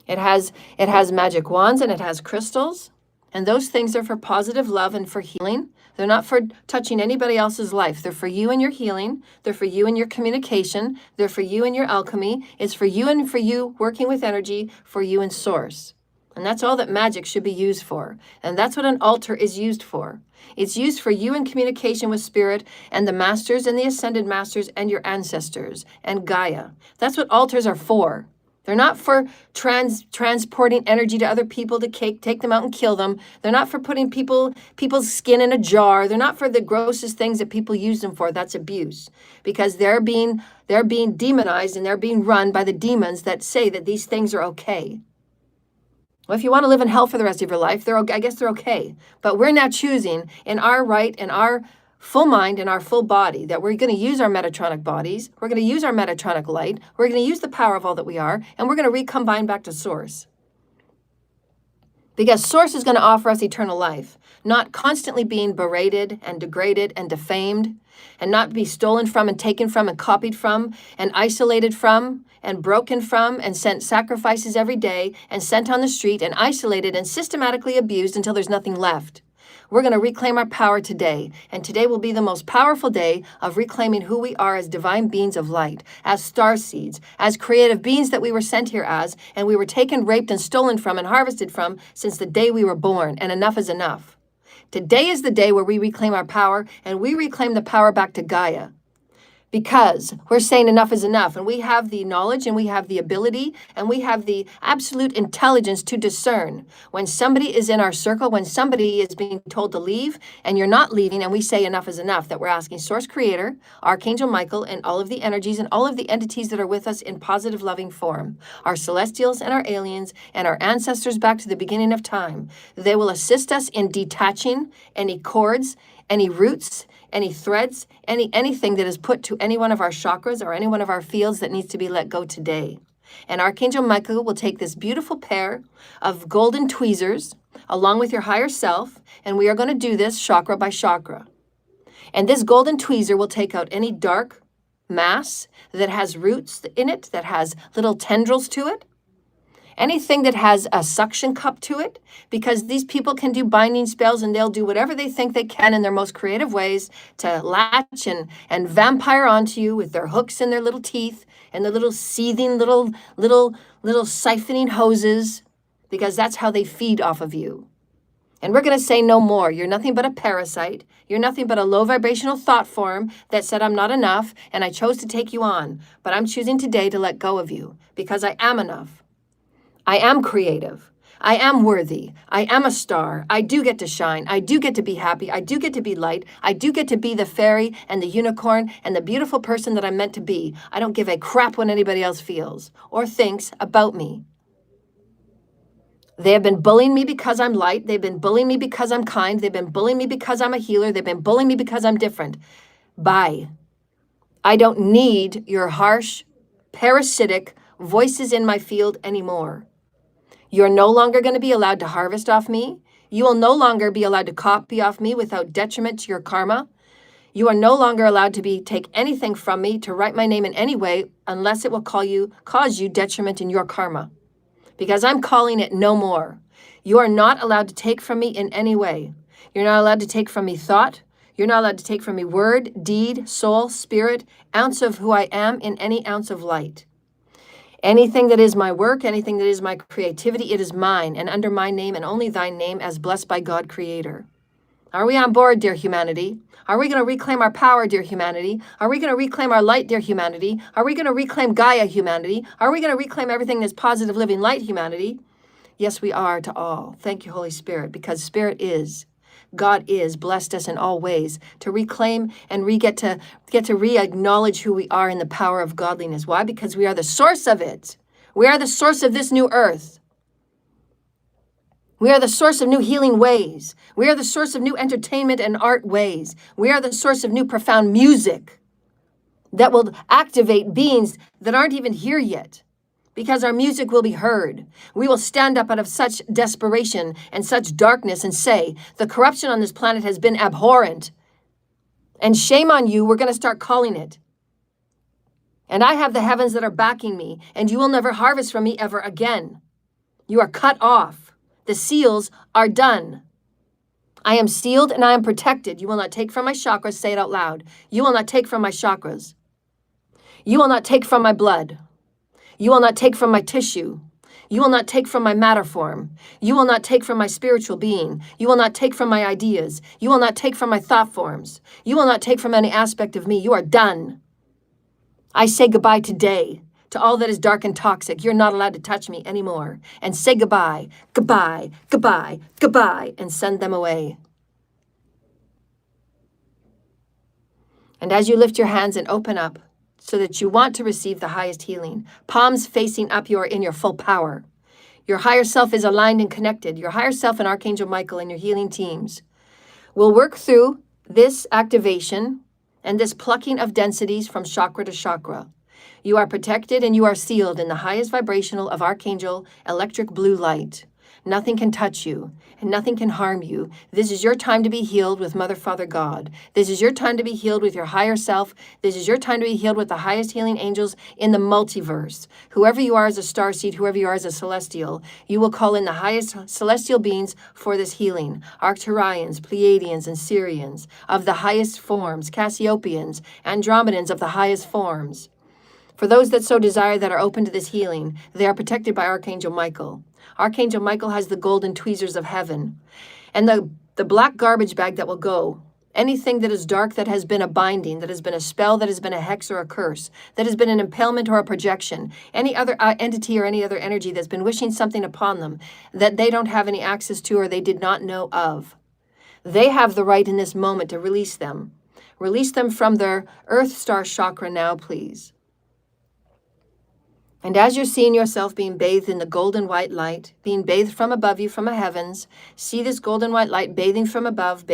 It has magic wands and it has crystals. And those things are for positive love and for healing. They're not for touching anybody else's life. They're for you and your healing. They're for you and your communication. They're for you and your alchemy. It's for you and for you working with energy, for you and source. And that's all that magic should be used for. And that's what an altar is used for. It's used for you in communication with spirit and the masters and the ascended masters and your ancestors and Gaia. That's what altars are for. They're not for transporting energy to other people to take them out and kill them. They're not for putting people's skin in a jar. They're not for the grossest things that people use them for. That's abuse. Because they're being demonized and they're being run by the demons that say that these things are okay. Well, if you want to live in hell for the rest of your life, I guess they're okay. But we're now choosing in our right, in our full mind, in our full body, that we're going to use our Metatronic bodies, we're going to use our Metatronic light, we're going to use the power of all that we are, and we're going to recombine back to Source. Because Source is going to offer us eternal life, not constantly being berated and degraded and defamed, and not be stolen from and taken from and copied from and isolated from and broken from and sent sacrifices every day and sent on the street and isolated and systematically abused until there's nothing left. We're going to reclaim our power today, and today will be the most powerful day of reclaiming who we are as divine beings of light, as star seeds, as creative beings that we were sent here as, and we were taken, raped, and stolen from and harvested from since the day we were born, and enough is enough. Today is the day where we reclaim our power, and we reclaim the power back to Gaia. Because we're saying enough is enough, and we have the knowledge and we have the ability and we have the absolute intelligence to discern when somebody is in our circle, when somebody is being told to leave and you're not leaving, and we say enough is enough, that we're asking Source Creator, Archangel Michael, and all of the energies and all of the entities that are with us in positive loving form, our celestials and our aliens and our ancestors back to the beginning of time. They will assist us in detaching any cords, any roots, any threads, anything that is put to any one of our chakras or any one of our fields that needs to be let go today. And Archangel Michael will take this beautiful pair of golden tweezers along with your higher self, and we are going to do this chakra by chakra. And this golden tweezer will take out any dark mass that has roots in it, that has little tendrils to it, anything that has a suction cup to it, because these people can do binding spells and they'll do whatever they think they can in their most creative ways to latch and vampire onto you with their hooks and their little teeth and their little seething little siphoning hoses, because that's how they feed off of you. And we're going to say no more. You're nothing but a parasite. You're nothing but a low vibrational thought form that said I'm not enough and I chose to take you on. But I'm choosing today to let go of you because I am enough. I am creative. I am worthy. I am a star. I do get to shine. I do get to be happy. I do get to be light. I do get to be the fairy and the unicorn and the beautiful person that I'm meant to be. I don't give a crap what anybody else feels or thinks about me. They have been bullying me because I'm light. They've been bullying me because I'm kind. They've been bullying me because I'm a healer. They've been bullying me because I'm different. Bye. I don't need your harsh, parasitic voices in my field anymore. You're no longer going to be allowed to harvest off me. You will no longer be allowed to copy off me without detriment to your karma. You are no longer allowed to take anything from me to write my name in any way unless it will cause you detriment in your karma. Because I'm calling it no more. You are not allowed to take from me in any way. You're not allowed to take from me thought. You're not allowed to take from me word, deed, soul, spirit, ounce of who I am in any ounce of light. Anything that is my work, anything that is my creativity, it is mine and under my name and only thy name as blessed by God Creator. Are we on board, dear humanity? Are we going to reclaim our power, dear humanity? Are we going to reclaim our light, dear humanity? Are we going to reclaim Gaia, humanity? Are we going to reclaim everything that's positive, living light, humanity? Yes, we are to all. Thank you, Holy Spirit, because Spirit is. God is blessed us in all ways to reclaim and get to re-acknowledge who we are in the power of godliness. Why? Because we are the source of it. We are the source of this new earth. We are the source of new healing ways. We are the source of new entertainment and art ways. We are the source of new profound music that will activate beings that aren't even here yet. Because our music will be heard. We will stand up out of such desperation and such darkness and say, the corruption on this planet has been abhorrent. And shame on you, we're going to start calling it. And I have the heavens that are backing me, and you will never harvest from me ever again. You are cut off. The seals are done. I am sealed and I am protected. You will not take from my chakras. Say it out loud. You will not take from my chakras. You will not take from my blood. You will not take from my tissue. You will not take from my matter form. You will not take from my spiritual being. You will not take from my ideas. You will not take from my thought forms. You will not take from any aspect of me. You are done. I say goodbye today to all that is dark and toxic. You're not allowed to touch me anymore. And say goodbye, goodbye, goodbye, goodbye, and send them away. And as you lift your hands and open up, so that you want to receive the highest healing. Palms facing up, you are in your full power. Your higher self is aligned and connected. Your higher self and Archangel Michael and your healing teams will work through this activation and this plucking of densities from chakra to chakra. You are protected and you are sealed in the highest vibrational of Archangel electric blue light. Nothing can touch you and nothing can harm you. This is your time to be healed with Mother, Father, God. This is your time to be healed with your higher self. This is your time to be healed with the highest healing angels in the multiverse. Whoever you are as a starseed, whoever you are as a celestial, you will call in the highest celestial beings for this healing. Arcturians, Pleiadians, and Sirians of the highest forms, Cassiopeans, Andromedans of the highest forms. For those that so desire that are open to this healing, they are protected by Archangel Michael. Archangel Michael has the golden tweezers of heaven. And the black garbage bag that will go, anything that is dark that has been a binding, that has been a spell, that has been a hex or a curse, that has been an impalement or a projection, any other entity or any other energy that's been wishing something upon them that they don't have any access to or they did not know of. They have the right in this moment to release them. Release them from their Earth Star chakra now, please. And as you're seeing yourself being bathed in the golden white light, being bathed from above you from the heavens, see this golden white light bathing from above,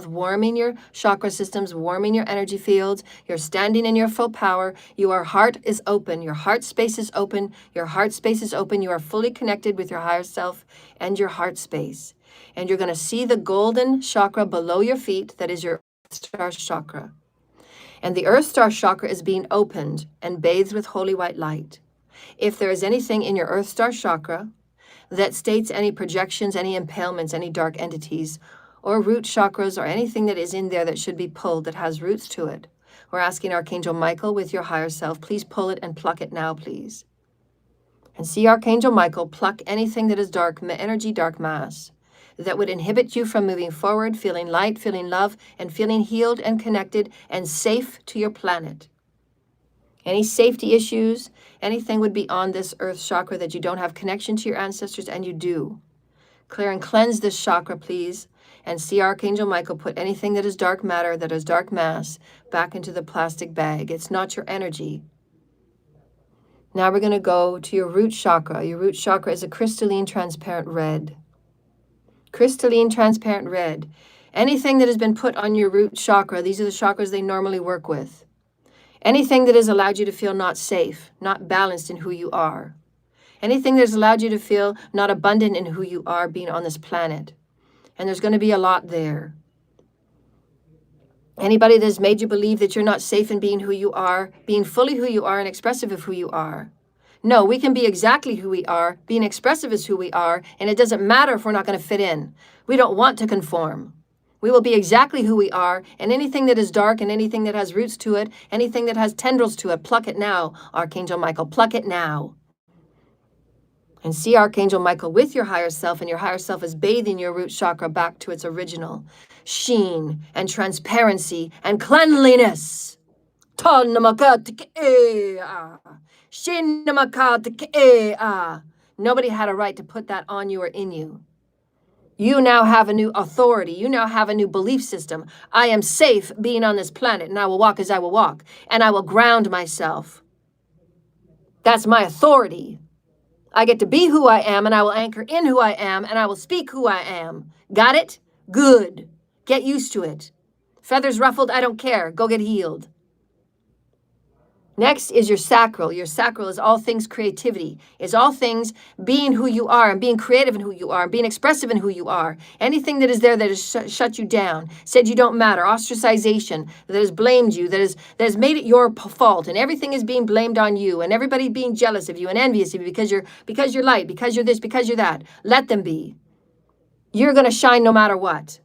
warming your chakra systems, warming your energy fields. You're standing in your full power. Your heart is open. Your heart space is open. Your heart space is open. You are fully connected with your higher self and your heart space. And you're going to see the golden chakra below your feet. That is your star chakra. And the Earth Star chakra is being opened and bathed with holy white light. If there is anything in your Earth Star chakra that states any projections, any impalements, any dark entities, or root chakras, or anything that is in there that should be pulled that has roots to it, we're asking Archangel Michael with your higher self, please pull it and pluck it now, please. And see Archangel Michael pluck anything that is dark energy, dark mass, that would inhibit you from moving forward, feeling light, feeling love, and feeling healed and connected and safe to your planet. Any safety issues, anything would be on this earth chakra that you don't have connection to your ancestors, and you do. Clear and cleanse this chakra, please. And see Archangel Michael put anything that is dark matter, that is dark mass, back into the plastic bag. It's not your energy. Now we're going to go to your root chakra. Your root chakra is a crystalline, transparent red. Crystalline, transparent red. Anything that has been put on your root chakra, these are the chakras they normally work with. Anything that has allowed you to feel not safe, not balanced in who you are. Anything that has allowed you to feel not abundant in who you are being on this planet. And there's going to be a lot there. Anybody that has made you believe that you're not safe in being who you are, being fully who you are and expressive of who you are. No, we can be exactly who we are, being expressive is who we are, and it doesn't matter if we're not going to fit in. We don't want to conform. We will be exactly who we are, and anything that is dark and anything that has roots to it, anything that has tendrils to it, pluck it now, Archangel Michael, pluck it now. And see Archangel Michael with your higher self, and your higher self is bathing your root chakra back to its original sheen and transparency and cleanliness. Nobody had a right to put that on you or in you. You now have a new authority. You now have a new belief system. I am safe being on this planet, and I will walk as I will walk, and I will ground myself. That's my authority. I get to be who I am, and I will anchor in who I am, and I will speak who I am. Got it? Good. Get used to it. Feathers ruffled, I don't care. Go get healed. Next is your sacral. Your sacral is all things creativity. It's all things being who you are and being creative in who you are and being expressive in who you are. Anything that is there that has shut you down, said you don't matter, ostracization, that has blamed you, that has made it your fault, and everything is being blamed on you, and everybody being jealous of you and envious of you because you're light, because you're this, because you're that. Let them be. You're going to shine no matter what.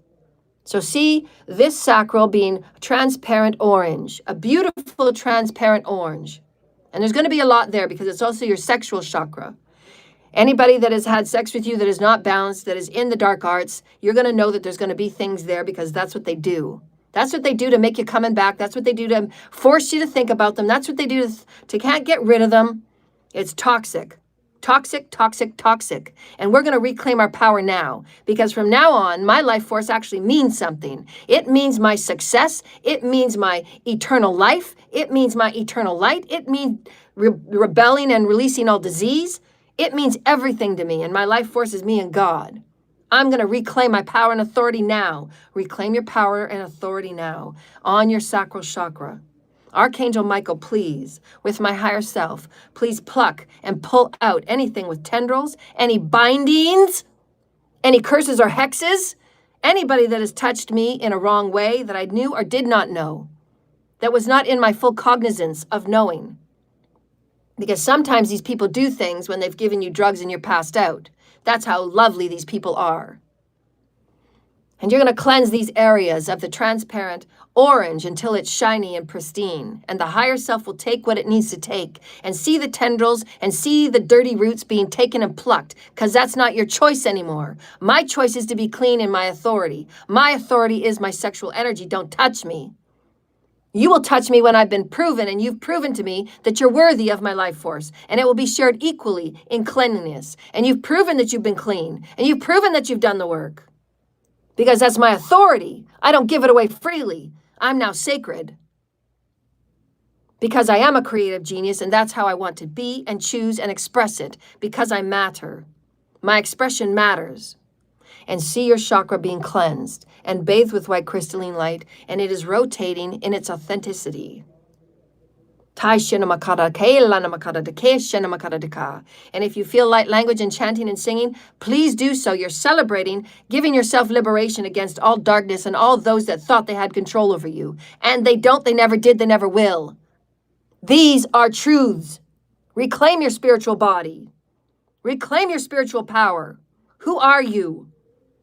So see this sacral being transparent orange, a beautiful transparent orange. And there's going to be a lot there because it's also your sexual chakra. Anybody that has had sex with you that is not balanced, that is in the dark arts, you're going to know that there's going to be things there because that's what they do. That's what they do to make you coming back. That's what they do to force you to think about them. That's what they do to can't get rid of them. It's toxic. Toxic, toxic, toxic. And we're going to reclaim our power now, because from now on, my life force actually means something. It means my success. It means my eternal life. It means my eternal light. It means rebelling and releasing all disease. It means everything to me, and my life force is me and God. I'm going to reclaim my power and authority now. Reclaim your power and authority now on your sacral chakra. Archangel Michael, please, with my higher self, please pluck and pull out anything with tendrils, any bindings, any curses or hexes, anybody that has touched me in a wrong way that I knew or did not know, that was not in my full cognizance of knowing. Because sometimes these people do things when they've given you drugs and you're passed out. That's how lovely these people are. And you're going to cleanse these areas of the transparent orange until it's shiny and pristine. And the higher self will take what it needs to take and see the tendrils and see the dirty roots being taken and plucked, because that's not your choice anymore. My choice is to be clean in my authority. My authority is my sexual energy. Don't touch me. You will touch me when I've been proven, and you've proven to me that you're worthy of my life force, and it will be shared equally in cleanliness. And you've proven that you've been clean, and you've proven that you've done the work. Because that's my authority. I don't give it away freely. I'm now sacred. Because I am a creative genius, and that's how I want to be and choose and express it. Because I matter. My expression matters. And see your chakra being cleansed and bathed with white crystalline light, and it is rotating in its authenticity. And if you feel light language and chanting and singing, please do so. You're celebrating, giving yourself liberation against all darkness and all those that thought they had control over you. And they don't, they never did, they never will. These are truths. Reclaim your spiritual body. Reclaim your spiritual power. Who are you?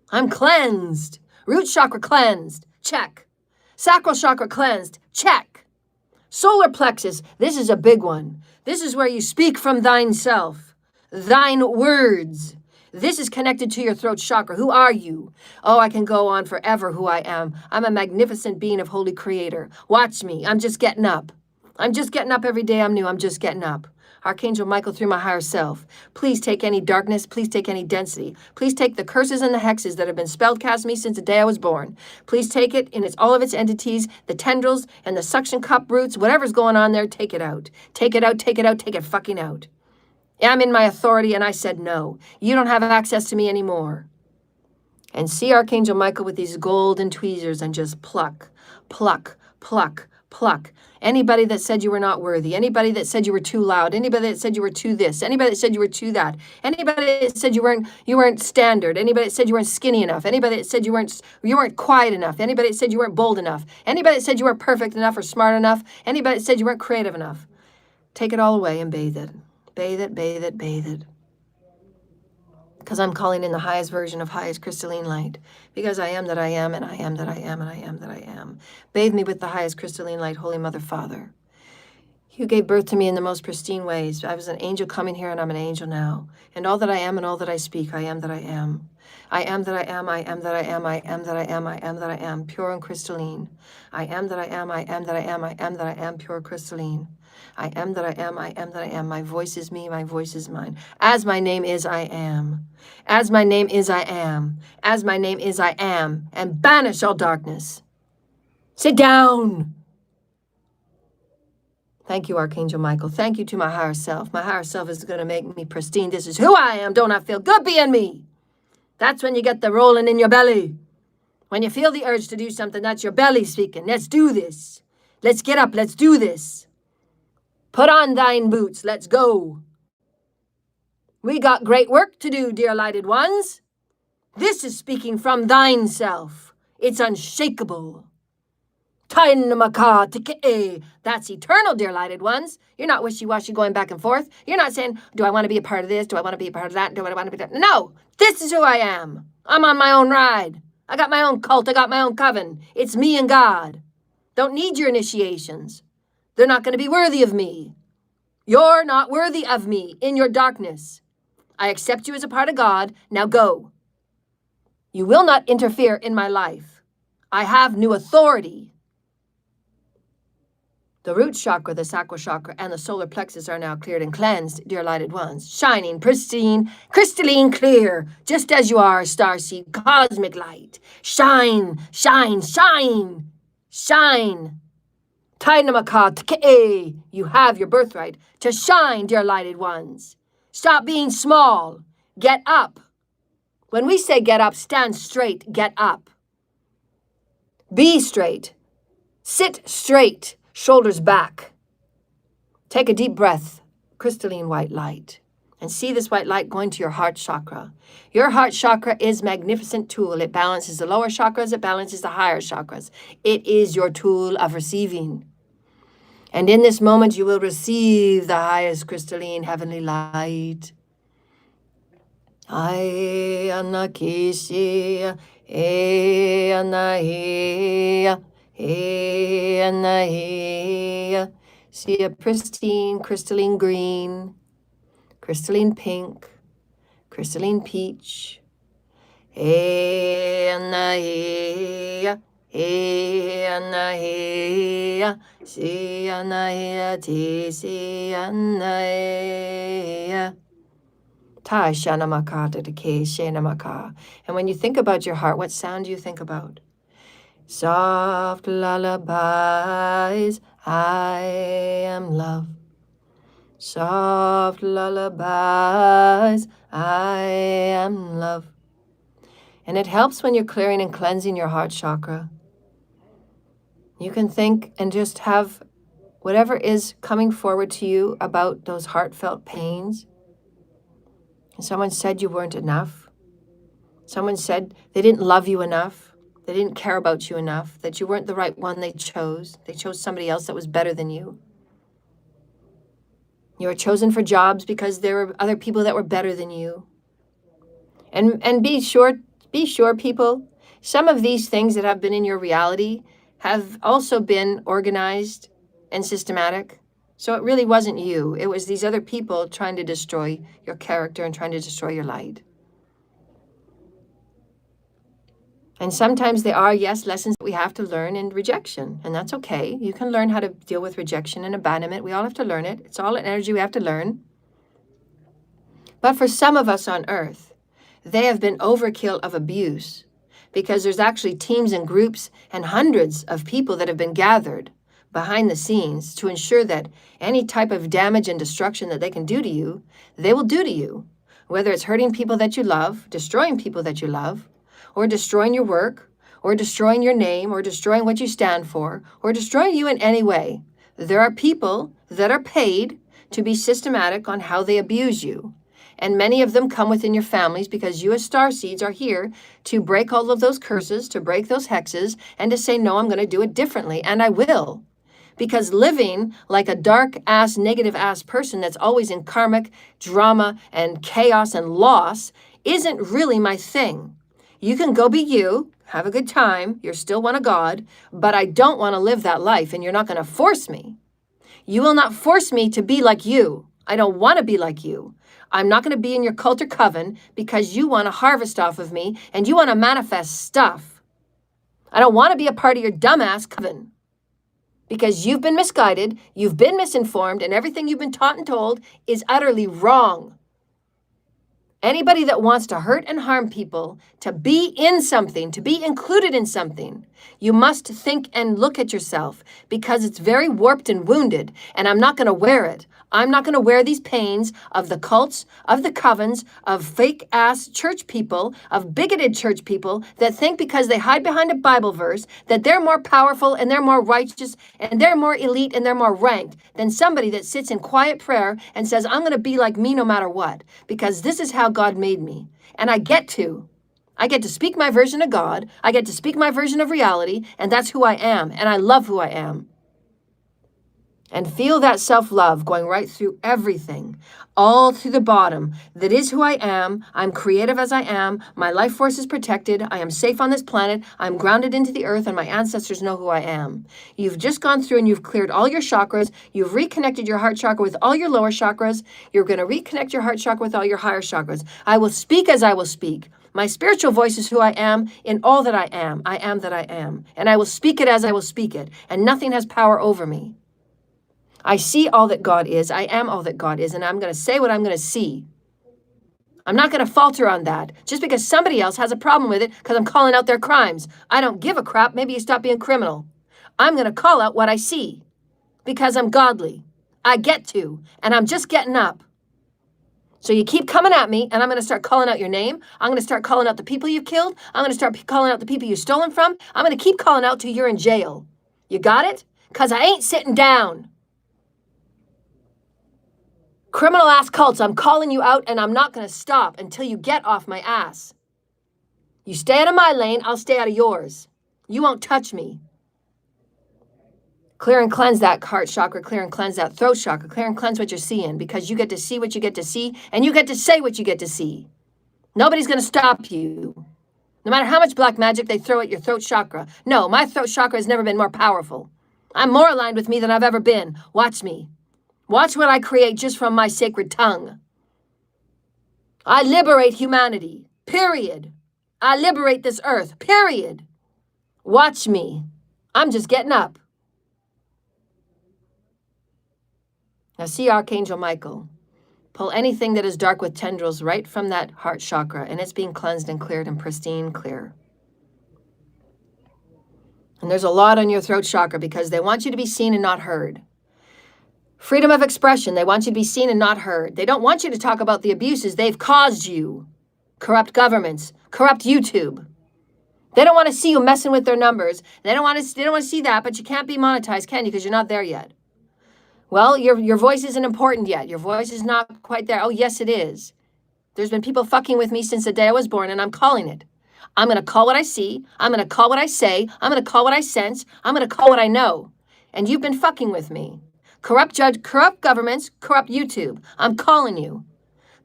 I'm cleansed. Root chakra cleansed. Check. Sacral chakra cleansed. Check. Solar plexus, this is a big one. This is where you speak from thine self, thine words. This is connected to your throat chakra. Who are you? Oh, I can go on forever who I am. I'm a magnificent being of holy creator. Watch me. I'm just getting up. I'm just getting up every day. I'm new. I'm just getting up. Archangel Michael, through my higher self, please take any darkness, please take any density, please take the curses and the hexes that have been spelled cast me since the day I was born. Please take it in all of its entities, the tendrils and the suction cup roots, whatever's going on there, take it out. Take it out, take it out, take it fucking out. I'm in my authority and I said no. You don't have access to me anymore. And see Archangel Michael with these golden tweezers and just pluck, pluck, pluck, pluck. Anybody that said you were not worthy, anybody that said you were too loud, anybody that said you were too this, anybody that said you were too that, anybody that said you weren't standard, anybody that said you weren't skinny enough, anybody that said you weren't quiet enough, anybody that said you weren't bold enough, anybody that said you weren't perfect enough or smart enough, anybody that said you weren't creative enough. Take it all away and bathe it. Bathe it, bathe it, bathe it. Because I'm calling in the highest version of highest crystalline light. Because I am that I am, and I am that I am, and I am that I am. Bathe me with the highest crystalline light, Holy Mother Father. You gave birth to me in the most pristine ways. I was an angel coming here, and I'm an angel now. And all that I am and all that I speak, I am that I am. I am that I am, I am that I am, I am that I am, I am that I am, pure and crystalline. I am that I am, I am that I am, I am that I am, pure crystalline. I am that I am, I am that I am. My voice is me, my voice is mine. As my name is, I am. As my name is, I am. As my name is, I am. And banish all darkness. Sit down. Thank you, Archangel Michael. Thank you to my higher self. My higher self is going to make me pristine. This is who I am. Don't I feel good being me? That's when you get the rolling in your belly. When you feel the urge to do something, that's your belly speaking. Let's do this. Let's get up. Let's do this. Put on thine boots. Let's go. We got great work to do, dear lighted ones. This is speaking from thine self. It's unshakable. That's eternal, dear lighted ones. You're not wishy-washy going back and forth. You're not saying, do I want to be a part of this? Do I want to be a part of that? Do I want to be that? No, this is who I am. I'm on my own ride. I got my own cult. I got my own coven. It's me and God. Don't need your initiations. They're not going to be worthy of me. You're not worthy of me in your darkness. I accept you as a part of God. Now go. You will not interfere in my life. I have new authority. The root chakra, the sacral chakra, and the solar plexus are now cleared and cleansed, dear lighted ones. Shining, pristine, crystalline clear, just as you are, starseed, cosmic light. Shine, shine, shine, shine. You have your birthright to shine, dear lighted ones. Stop being small. Get up. When we say get up, stand straight, get up. Be straight. Sit straight, shoulders back. Take a deep breath, crystalline white light. And see this white light going to your heart chakra. Your heart chakra is a magnificent tool. It balances the lower chakras. It balances the higher chakras. It is your tool of receiving. And in this moment, you will receive the highest crystalline heavenly light. See a pristine, crystalline green, crystalline pink, crystalline peach. And when you think about your heart, what sound do you think about? Soft lullabies, I am love. Soft lullabies, I am love. And it helps when you're clearing and cleansing your heart chakra. You can think and just have whatever is coming forward to you about those heartfelt pains. And someone said you weren't enough. Someone said they didn't love you enough. They didn't care about you enough, that you weren't the right one they chose. They chose somebody else that was better than you. You were chosen for jobs because there were other people that were better than you. And be sure, people, some of these things that have been in your reality have also been organized and systematic. So it really wasn't you. It was these other people trying to destroy your character and trying to destroy your light. And sometimes they are, yes, lessons that we have to learn in rejection. And that's okay. You can learn how to deal with rejection and abandonment. We all have to learn it. It's all an energy we have to learn. But for some of us on earth, they have been overkill of abuse because there's actually teams and groups and hundreds of people that have been gathered behind the scenes to ensure that any type of damage and destruction that they can do to you, they will do to you. Whether it's hurting people that you love, destroying people that you love, or destroying your work, or destroying your name, or destroying what you stand for, or destroying you in any way. There are people that are paid to be systematic on how they abuse you. And many of them come within your families because you as starseeds are here to break all of those curses, to break those hexes, and to say, no, I'm going to do it differently, and I will. Because living like a dark-ass, negative-ass person that's always in karmic drama and chaos and loss isn't really my thing. You can go be you, have a good time, you're still one of God, but I don't want to live that life, and you're not going to force me. You will not force me to be like you. I don't want to be like you. I'm not going to be in your cult or coven because you want to harvest off of me and you want to manifest stuff. I don't want to be a part of your dumbass coven because you've been misguided, you've been misinformed, and everything you've been taught and told is utterly wrong. Anybody that wants to hurt and harm people, to be in something, to be included in something, you must think and look at yourself because it's very warped and wounded, and I'm not going to wear it. I'm not going to wear these pains of the cults, of the covens, of fake-ass church people, of bigoted church people that think because they hide behind a Bible verse that they're more powerful and they're more righteous and they're more elite and they're more ranked than somebody that sits in quiet prayer and says, I'm going to be like me no matter what, because this is how God made me. And I get to speak my version of God. I get to speak my version of reality, and that's who I am, and I love who I am. And feel that self-love going right through everything, all through the bottom. That is who I am. I'm creative as I am. My life force is protected. I am safe on this planet. I'm grounded into the earth, and my ancestors know who I am. You've just gone through and you've cleared all your chakras. You've reconnected your heart chakra with all your lower chakras. You're going to reconnect your heart chakra with all your higher chakras. I will speak as I will speak. My spiritual voice is who I am in all that I am. I am that I am. And I will speak it as I will speak it. And nothing has power over me. I see all that God is. I am all that God is. And I'm going to say what I'm going to see. I'm not going to falter on that just because somebody else has a problem with it because I'm calling out their crimes. I don't give a crap. Maybe you stop being criminal. I'm going to call out what I see because I'm godly. I get to. And I'm just getting up. So you keep coming at me, and I'm going to start calling out your name. I'm going to start calling out the people you've killed. I'm going to start calling out the people you've stolen from. I'm going to keep calling out till you're in jail. You got it? Because I ain't sitting down. Criminal ass cults, I'm calling you out, and I'm not going to stop until you get off my ass. You stay out of my lane, I'll stay out of yours. You won't touch me. Clear and cleanse that heart chakra, clear and cleanse that throat chakra, clear and cleanse what you're seeing, because you get to see what you get to see, and you get to say what you get to see. Nobody's going to stop you. No matter how much black magic they throw at your throat chakra. No, my throat chakra has never been more powerful. I'm more aligned with me than I've ever been. Watch me. Watch what I create just from my sacred tongue. I liberate humanity, period. I liberate this earth, period. Watch me. I'm just getting up. Now see Archangel Michael. Pull anything that is dark with tendrils right from that heart chakra, and it's being cleansed and cleared and pristine clear. And there's a lot on your throat chakra because they want you to be seen and not heard. Freedom of expression, they want you to be seen and not heard. They don't want you to talk about the abuses they've caused you. Corrupt governments, corrupt YouTube. They don't want to see you messing with their numbers. They don't want to see that, but you can't be monetized, can you? Because you're not there yet. Well, your voice isn't important yet. Your voice is not quite there. Oh, yes, it is. There's been people fucking with me since the day I was born, and I'm calling it. I'm going to call what I see. I'm going to call what I say. I'm going to call what I sense. I'm going to call what I know. And you've been fucking with me. Corrupt judge, corrupt governments, corrupt YouTube. I'm calling you.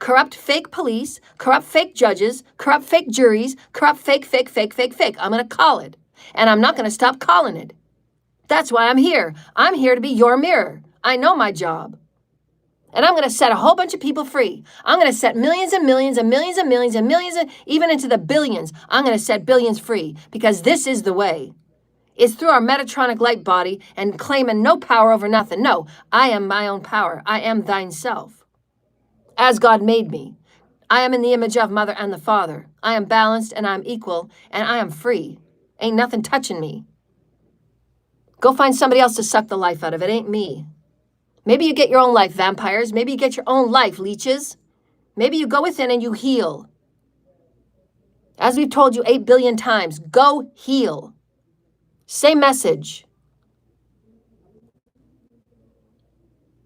Corrupt fake police, corrupt fake judges, corrupt fake juries, corrupt fake. I'm going to call it. And I'm not going to stop calling it. That's why I'm here. I'm here to be your mirror. I know my job. And I'm going to set a whole bunch of people free. I'm going to set millions and millions and millions and millions and millions, and even into the billions. I'm going to set billions free because this is the way. It's through our Metatronic light body and claiming no power over nothing. No, I am my own power. I am thine self. As God made me. I am in the image of Mother and the Father. I am balanced and I'm equal and I am free. Ain't nothing touching me. Go find somebody else to suck the life out of it. Ain't me. Maybe you get your own life, vampires. Maybe you get your own life, leeches. Maybe you go within and you heal. As we've told you 8 billion times, go heal. Same message.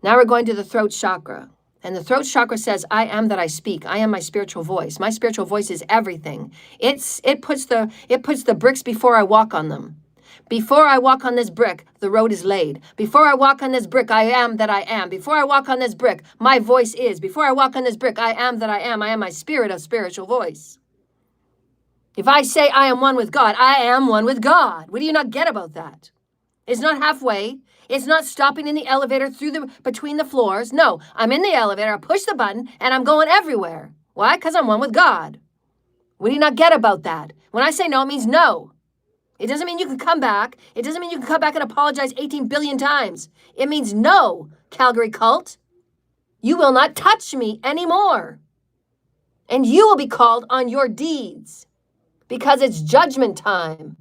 Now we're going to the throat chakra. And the throat chakra says, I am that I speak. I am my spiritual voice. My spiritual voice is everything. It puts the bricks before I walk on them. Before I walk on this brick, the road is laid. Before I walk on this brick, I am that I am. Before I walk on this brick, my voice is. Before I walk on this brick, I am that I am. I am my spirit of spiritual voice. If I say I am one with God, I am one with God. What do you not get about that? It's not halfway. It's not stopping in the elevator between the floors. No, I'm in the elevator, I push the button, and I'm going everywhere. Why? Because I'm one with God. What do you not get about that? When I say no, it means no. It doesn't mean you can come back. It doesn't mean you can come back and apologize 18 billion times. It means no, Calgary cult. You will not touch me anymore. And you will be called on your deeds because it's judgment time.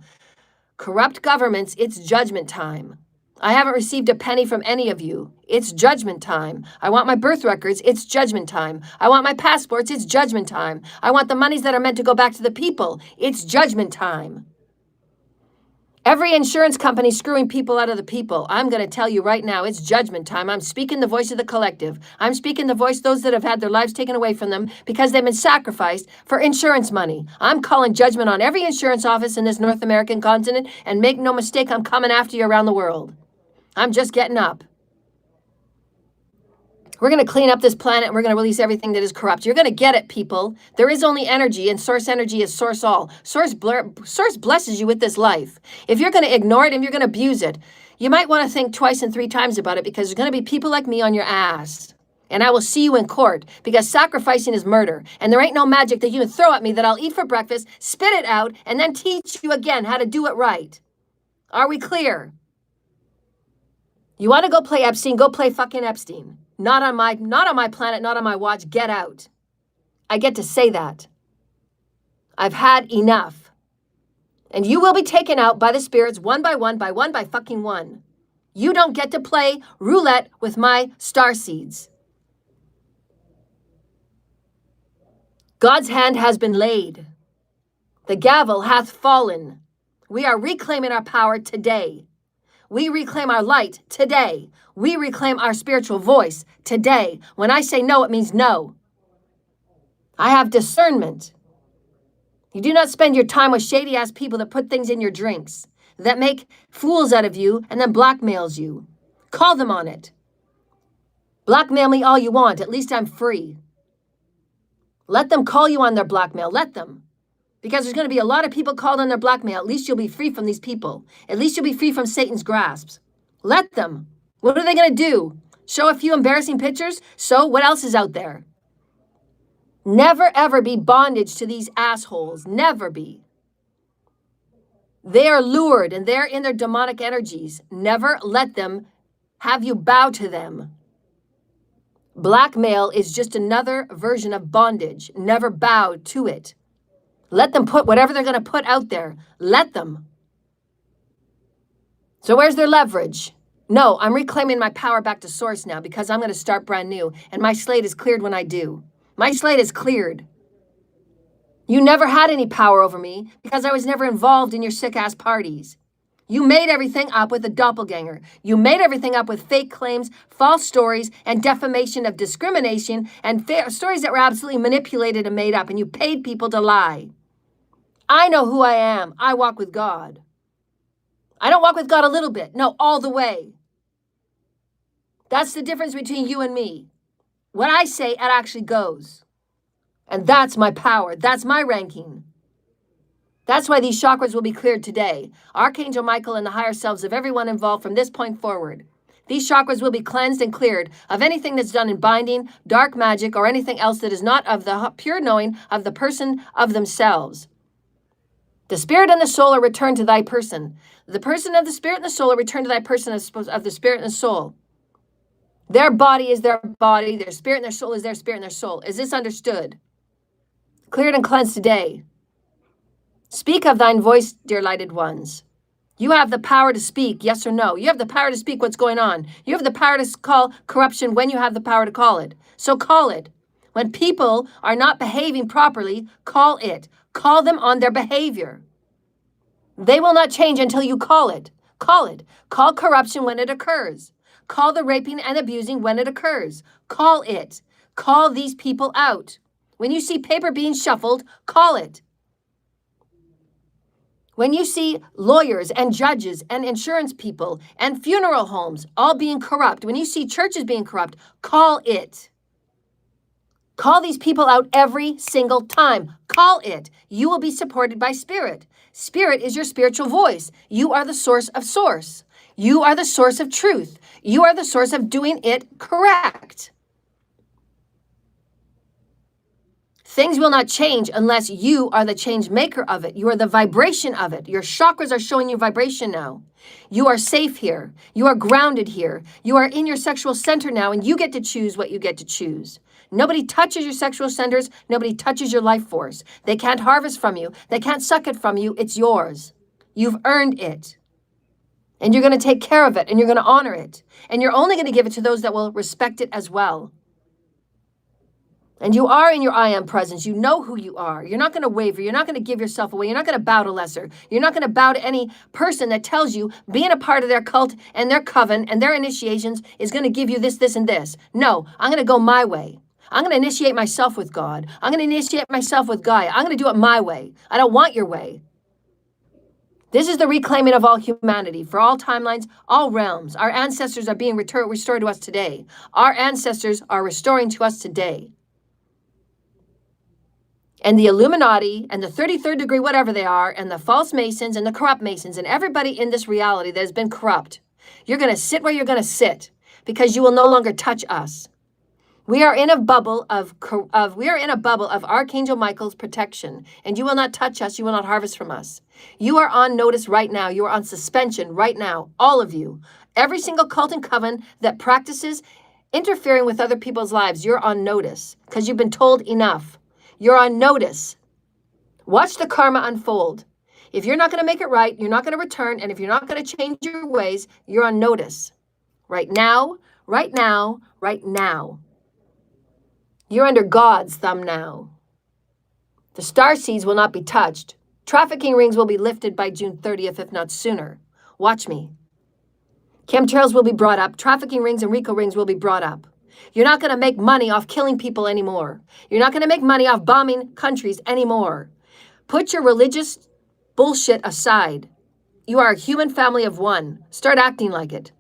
Corrupt governments, it's judgment time. I haven't received a penny from any of you. It's judgment time. I want my birth records. It's judgment time. I want my passports. It's judgment time. I want the monies that are meant to go back to the people. It's judgment time. Every insurance company screwing people out of the people. I'm going to tell you right now, it's judgment time. I'm speaking the voice of the collective. I'm speaking the voice of those that have had their lives taken away from them because they've been sacrificed for insurance money. I'm calling judgment on every insurance office in this North American continent, and make no mistake, I'm coming after you around the world. I'm just getting up. We're going to clean up this planet and we're going to release everything that is corrupt. You're going to get it, people. There is only energy, and source energy is source all. Source blesses you with this life. If you're going to ignore it and you're going to abuse it, you might want to think twice and 3 times about it, because there's going to be people like me on your ass. And I will see you in court, because sacrificing is murder. And there ain't no magic that you can throw at me that I'll eat for breakfast, spit it out, and then teach you again how to do it right. Are we clear? You want to go play Epstein? Go play fucking Epstein. Not on my planet, not on my watch. Get out. I get to say that. I've had enough. And you will be taken out by the spirits one by one by fucking one. You don't get to play roulette with my star seeds. God's hand has been laid. The gavel hath fallen. We are reclaiming our power today. We reclaim our light today. We reclaim our spiritual voice today. When I say no, it means no. I have discernment. You do not spend your time with shady-ass people that put things in your drinks, that make fools out of you and then blackmails you. Call them on it. Blackmail me all you want. At least I'm free. Let them call you on their blackmail. Let them. Because there's going to be a lot of people called on their blackmail. At least you'll be free from these people. At least you'll be free from Satan's grasps. Let them. What are they going to do? Show a few embarrassing pictures? So what else is out there? Never, ever be bondage to these assholes. Never be. They are lured and they're in their demonic energies. Never let them have you bow to them. Blackmail is just another version of bondage. Never bow to it. Let them put whatever they're going to put out there. Let them. So where's their leverage? No, I'm reclaiming my power back to source now, because I'm going to start brand new. And my slate is cleared when I do. My slate is cleared. You never had any power over me because I was never involved in your sick-ass parties. You made everything up with a doppelganger. You made everything up with fake claims, false stories, and defamation of discrimination, and stories that were absolutely manipulated and made up, and you paid people to lie. I know who I am. I walk with God. I don't walk with God a little bit. No, all the way. That's the difference between you and me. What I say, it actually goes. And that's my power. That's my ranking. That's why these chakras will be cleared today. Archangel Michael and the higher selves of everyone involved from this point forward. These chakras will be cleansed and cleared of anything that's done in binding, dark magic, or anything else that is not of the pure knowing of the person of themselves. The spirit and the soul are returned to thy person. The person of the spirit and the soul are returned to thy person of the spirit and the soul. Their body is their body. Their spirit and their soul is their spirit and their soul. Is this understood? Cleared and cleansed today. Speak of thine voice, dear lighted ones. You have the power to speak, yes or no. You have the power to speak what's going on. You have the power to call corruption when you have the power to call it. So call it. When people are not behaving properly, call it. Call them on their behavior. They will not change until you call it. Call it. Call corruption when it occurs. Call the raping and abusing when it occurs. Call it. Call these people out. When you see paper being shuffled, call it. When you see lawyers and judges and insurance people and funeral homes all being corrupt, when you see churches being corrupt, call it. Call these people out every single time. Call it. You will be supported by spirit. Spirit is your spiritual voice. You are the source of source. You are the source of truth. You are the source of doing it correct. Things will not change unless you are the change maker of it. You are the vibration of it. Your chakras are showing you vibration now. You are safe here. You are grounded here. You are in your sexual center now, and you get to choose what you get to choose. Nobody touches your sexual centers. Nobody touches your life force. They can't harvest from you. They can't suck it from you. It's yours. You've earned it. And you're going to take care of it, and you're going to honor it. And you're only going to give it to those that will respect it as well. And you are in your I am presence. You know who you are. You're not going to waver. You're not going to give yourself away. You're not going to bow to lesser. You're not going to bow to any person that tells you being a part of their cult and their coven and their initiations is going to give you this, this, and this. No, I'm going to go my way. I'm going to initiate myself with God. I'm going to initiate myself with Gaia. I'm going to do it my way. I don't want your way. This is the reclaiming of all humanity for all timelines, all realms. Our ancestors are being restored to us today. Our ancestors are restoring to us today. And the Illuminati and the 33rd degree, whatever they are, and the false Masons and the corrupt Masons and everybody in this reality that has been corrupt, you're going to sit where you're going to sit because you will no longer touch us. We are in a bubble of Archangel Michael's protection, and you will not touch us. You will not harvest from us. You are on notice right now. You are on suspension right now. All of you, every single cult and coven that practices interfering with other people's lives, you're on notice because you've been told enough. You're on notice. Watch the karma unfold. If you're not going to make it right, you're not going to return. And if you're not going to change your ways, you're on notice. Right now, right now, right now. You're under God's thumb now. The star seeds will not be touched. Trafficking rings will be lifted by June 30th, if not sooner. Watch me. Chemtrails will be brought up. Trafficking rings and RICO rings will be brought up. You're not going to make money off killing people anymore. You're not going to make money off bombing countries anymore. Put your religious bullshit aside. You are a human family of one. Start acting like it.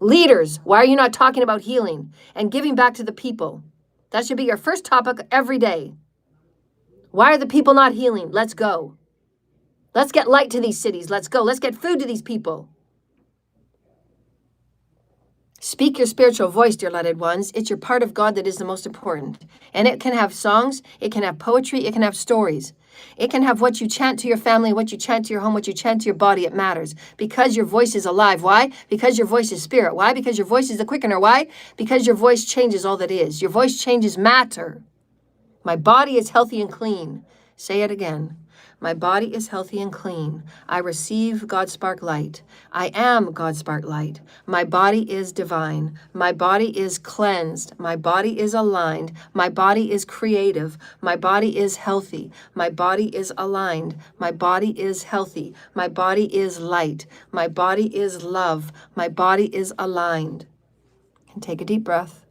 Leaders, why are you not talking about healing and giving back to the people? That should be your first topic every day. Why are the people not healing? Let's go. Let's get light to these cities. Let's go. Let's get food to these people. Speak your spiritual voice, dear lighted ones. It's your part of God that is the most important. And it can have songs, it can have poetry, it can have stories. It can have what you chant to your family, what you chant to your home, what you chant to your body. It matters because your voice is alive. Why? Because your voice is spirit. Why? Because your voice is the quickener. Why? Because your voice changes all that is. Your voice changes matter. My body is healthy and clean. Say it again. My body is healthy and clean. I receive God's spark light. I am God's spark light. My body is divine. My body is cleansed. My body is aligned. My body is creative. My body is healthy. My body is aligned. My body is healthy. My body is light. My body is love. My body is aligned. And take a deep breath.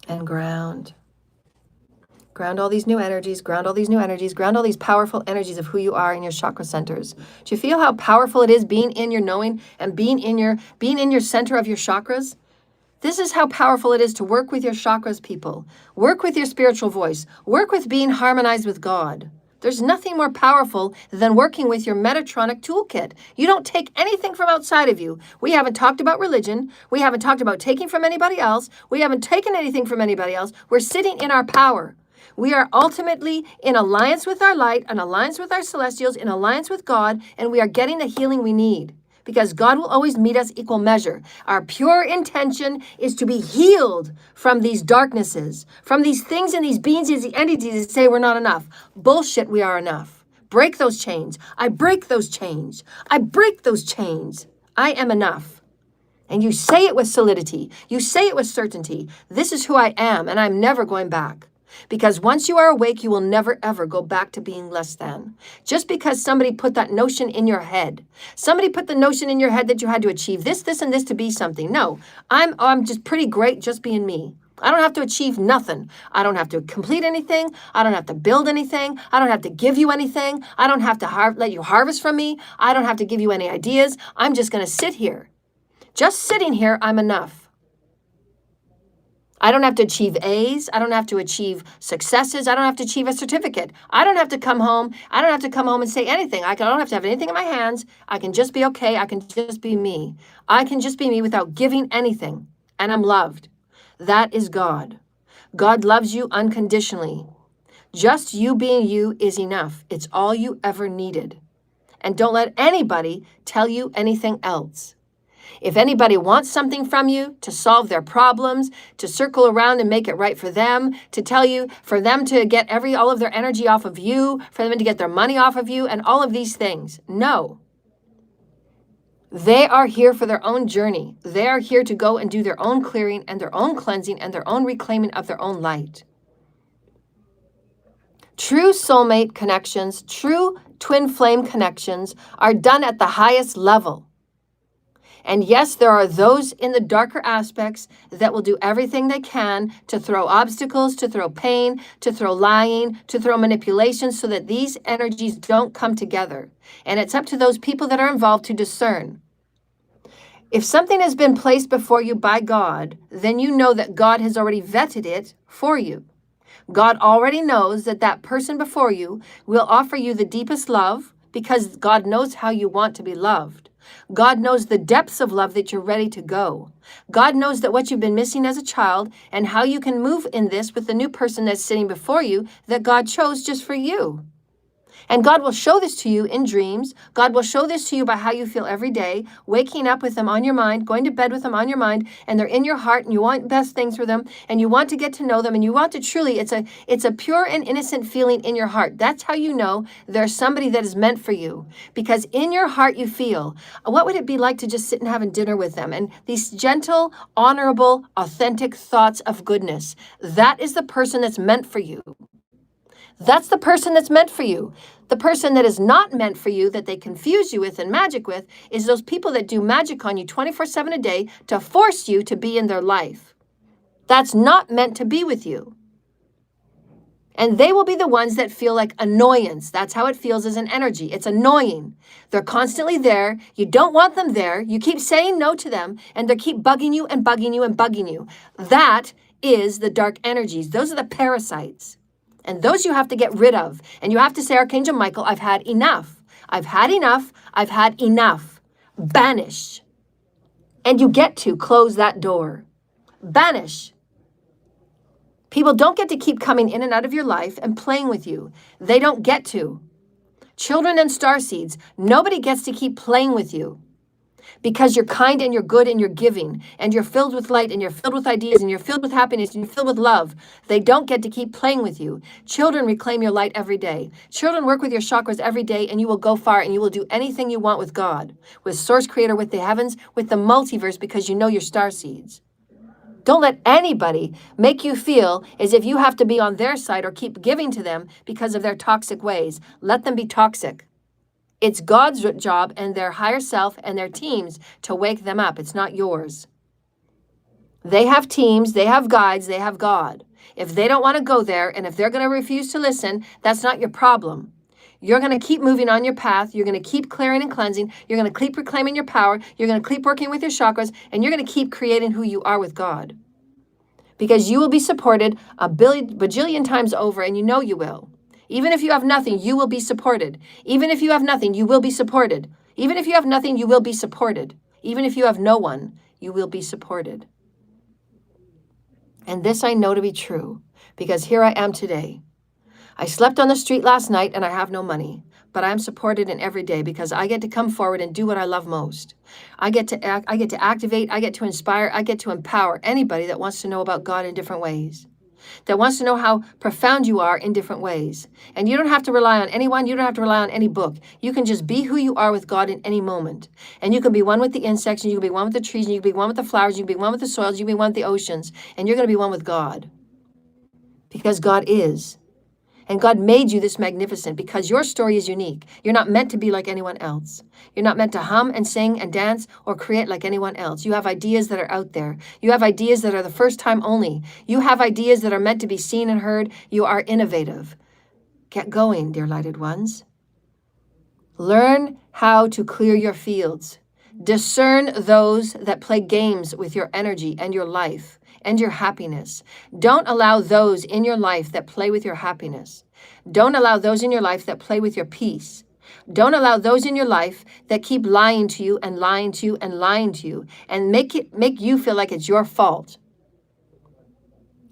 And ground. Ground all these new energies, ground all these new energies, ground all these powerful energies of who you are in your chakra centers. Do you feel how powerful it is being in your knowing and being in your center of your chakras? This is how powerful it is to work with your chakras, people. Work with your spiritual voice. Work with being harmonized with God. There's nothing more powerful than working with your Metatronic toolkit. You don't take anything from outside of you. We haven't talked about religion. We haven't talked about taking from anybody else. We haven't taken anything from anybody else. We're sitting in our power. We are ultimately in alliance with our light, in alliance with our celestials, in alliance with God, and we are getting the healing we need. Because God will always meet us equal measure. Our pure intention is to be healed from these darknesses, from these things and these beings, these entities that say we're not enough. Bullshit, we are enough. Break those chains. I break those chains. I break those chains. I am enough. And you say it with solidity. You say it with certainty. This is who I am, and I'm never going back. Because once you are awake, you will never, ever go back to being less than. Just because somebody put that notion in your head. Somebody put the notion in your head that you had to achieve this, this, and this to be something. No, I'm just pretty great just being me. I don't have to achieve nothing. I don't have to complete anything. I don't have to build anything. I don't have to give you anything. I don't have to let you harvest from me. I don't have to give you any ideas. I'm just going to sit here. Just sitting here, I'm enough. I don't have to achieve A's. I don't have to achieve successes. I don't have to achieve a certificate. I don't have to come home. I don't have to come home and say anything. I don't have to have anything in my hands. I can just be okay. I can just be me. I can just be me without giving anything. And I'm loved. That is God. God loves you unconditionally. Just you being you is enough. It's all you ever needed. And don't let anybody tell you anything else. If anybody wants something from you to solve their problems, to circle around and make it right for them, to tell you, for them to get all of their energy off of you, for them to get their money off of you, and all of these things, no. They are here for their own journey. They are here to go and do their own clearing and their own cleansing and their own reclaiming of their own light. True soulmate connections, true twin flame connections are done at the highest level. And yes, there are those in the darker aspects that will do everything they can to throw obstacles, to throw pain, to throw lying, to throw manipulation so that these energies don't come together. And it's up to those people that are involved to discern. If something has been placed before you by God, then you know that God has already vetted it for you. God already knows that that person before you will offer you the deepest love because God knows how you want to be loved. God knows the depths of love that you're ready to go. God knows that what you've been missing as a child and how you can move in this with the new person that's sitting before you that God chose just for you. And God will show this to you in dreams. God will show this to you by how you feel every day, waking up with them on your mind, going to bed with them on your mind, and they're in your heart, and you want best things for them, and you want to get to know them, and you want to truly, it's a pure and innocent feeling in your heart. That's how you know there's somebody that is meant for you. Because in your heart you feel, what would it be like to just sit and have a dinner with them? And these gentle, honorable, authentic thoughts of goodness. That is the person that's meant for you. That's the person that's meant for you. The person that is not meant for you, that they confuse you with and magic with, is those people that do magic on you 24/7 a day to force you to be in their life. That's not meant to be with you. And they will be the ones that feel like annoyance. That's how it feels as an energy. It's annoying. They're constantly there. You don't want them there. You keep saying no to them, and they keep bugging you and bugging you and bugging you. That is the dark energies. Those are the parasites. And those you have to get rid of. And you have to say, Archangel Michael, I've had enough. I've had enough. I've had enough. Banish. And you get to close that door. Banish. People don't get to keep coming in and out of your life and playing with you. They don't get to. Children and starseeds, nobody gets to keep playing with you. Because you're kind and you're good and you're giving and you're filled with light and you're filled with ideas and you're filled with happiness and you're filled with love. They don't get to keep playing with you. Children reclaim your light every day. Children work with your chakras every day and you will go far and you will do anything you want with God, with Source Creator, with the heavens, with the multiverse because you know your star seeds. Don't let anybody make you feel as if you have to be on their side or keep giving to them because of their toxic ways. Let them be toxic. It's God's job and their higher self and their teams to wake them up. It's not yours. They have teams, they have guides, they have God. If they don't want to go there and if they're going to refuse to listen, that's not your problem. You're going to keep moving on your path. You're going to keep clearing and cleansing. You're going to keep reclaiming your power. You're going to keep working with your chakras and you're going to keep creating who you are with God. Because you will be supported a bajillion times over and you know you will. Even if you have nothing, you will be supported. Even if you have nothing, you will be supported. Even if you have nothing, you will be supported. Even if you have no one, you will be supported. And this I know to be true, because here I am today. I slept on the street last night and I have no money, but I am supported in every day because I get to come forward and do what I love most. I get to activate, I get to inspire, I get to empower anybody that wants to know about God in different ways, that wants to know how profound you are in different ways. And you don't have to rely on anyone. You don't have to rely on any book. You can just be who you are with God in any moment. And you can be one with the insects, and you can be one with the trees, and you can be one with the flowers, you can be one with the soils, you can be one with the oceans, and you're going to be one with God. Because God is. And God made you this magnificent because your story is unique. You're not meant to be like anyone else. You're not meant to hum and sing and dance or create like anyone else. You have ideas that are out there. You have ideas that are the first time only. You have ideas that are meant to be seen and heard. You are innovative. Get going, dear lighted ones. Learn how to clear your fields. Discern those that play games with your energy and your life and your happiness. Don't allow those in your life that play with your happiness. Don't allow those in your life that play with your peace. Don't allow those in your life that keep lying to you and lying to you and lying to you and make you feel like it's your fault.